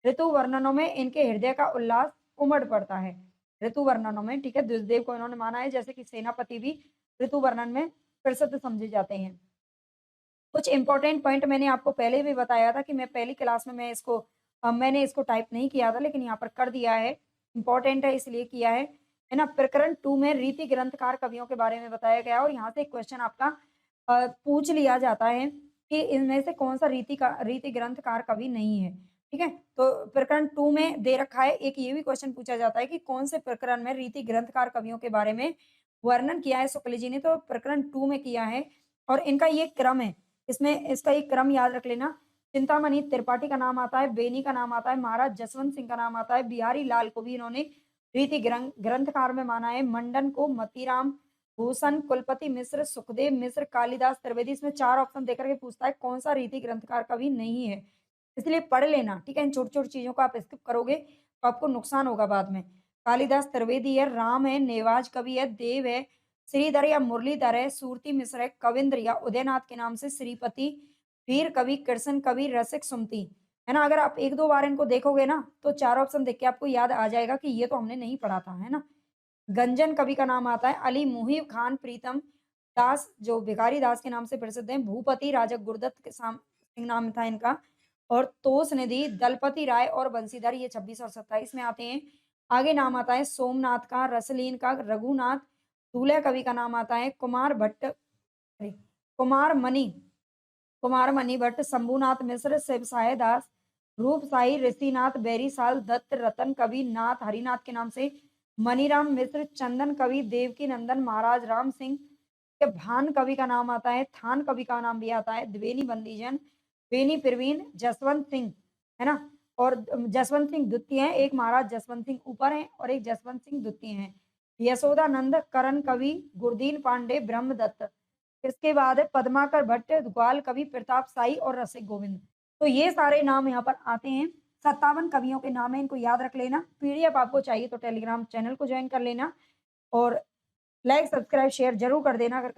Speaker 1: ऋतु वर्णनों में इनके हृदय का उल्लास उमड़ पड़ता है। ऋतु वर्णनों में, ठीक है, द्विजदेव को इन्होंने माना है, जैसे कि सेनापति भी ऋतु वर्णन में प्रसिद्ध समझे जाते हैं। कुछ इंपॉर्टेंट पॉइंट मैंने आपको पहले भी बताया था कि मैं पहली क्लास में मैंने इसको टाइप नहीं किया था, लेकिन यहाँ पर कर दिया है। इंपॉर्टेंट है इसलिए किया है ना? प्रकरण 2 में रीति ग्रंथकार कवियों के बारे में बताया गया है और यहाँ से एक क्वेश्चन आपका पूछ लिया जाता है कि इनमें से कौन सा रीति ग्रंथकार कवि नहीं है। ठीक है? तो प्रकरण 2 में दे रखा है, एक ये भी क्वेश्चन पूछा जाता है कि कौन से प्रकरण में रीति ग्रंथकार कवियों के बारे में वर्णन किया है शुक्ल जी ने, तो प्रकरण 2 में किया है और इनका ये क्रम है। इसमें इसका एक क्रम याद रख लेना। चिंतामणि त्रिपाठी का नाम आता है, बेनी का नाम आता है, महाराज जसवंत सिंह का नाम आता है, बिहारी लाल को भी इन्होंने रीति ग्रंथकार में माना है, मंडन को, मतीराम, भूषण, कुलपति मिश्र, सुखदेव मिश्र, कालिदास त्रिवेदी। इसमें 4 ऑप्शन देकर के पूछता है कौन सा रीति ग्रंथकार कवि नहीं है। इसलिए पढ़ लेना, ठीक है? इन छोटी-छोटी चीज़ों को आप स्किप करोगे तो आपको नुकसान होगा बाद में। कालिदास त्रिवेदी है, राम है, नेवाज कवि है, देव है, श्रीधर या मुरलीधर है, सूरती मिश्र है, कविंद्र या उदयनाथ के नाम से श्रीपति, वीर कवि, कृष्ण कवि, रसिक, सुमति, है ना? अगर आप 1-2 बार इनको देखोगे ना तो 4 ऑप्शन देख के आपको याद आ जाएगा कि ये तो हमने नहीं पढ़ा था, है ना? गंजन कवि का नाम आता है, अली मुहिब खान प्रीतम दास जो भिखारी दास के नाम से प्रसिद्ध हैं, भूपति राजा गुरदत्त के सिंह नाम था इनका और तोष निधि, दलपति राय और बंशीधर, ये 26 और 27 में आते हैं। आगे नाम आता है सोमनाथ का, रसलीन का, रघुनाथ, दूल्हे कवि का नाम आता है, अरे, कुमार मणि कुमार मणि भट्ट, शंभुनाथ मिश्र, शिव सहाय दास, रूपसाई, ऋषिनाथ, बेरीसाल, दत्त, रतन कवि, नाथ, हरिनाथ के नाम से, मनीराम मिश्र, चंदन कवि, देवकी नंदन, महाराज राम सिंह, के भान कवि का नाम आता है, थान कवि का नाम भी आता है, द्विवेदी बंदीजन, बेनी परवीन, जसवंत सिंह, है ना? और जसवंत सिंह द्वितीय हैं, एक महाराज जसवंत सिंह ऊपर हैं और एक जसवंत सिंह द्वितीय हैं। यशोदानंद, करण कवि, गुरदीन पांडे, ब्रह्मदत्त। इसके बाद है पद्माकर भट्ट, ग्वाल कवि, प्रताप साई और रसिक गोविंद। तो ये सारे नाम यहाँ पर आते हैं। 57 कवियों के नाम हैं, इनको याद रख लेना। पीडीएफ आपको चाहिए तो टेलीग्राम चैनल को जॉइन कर लेना और लाइक, सब्सक्राइब, शेयर ज़रूर कर देना अगर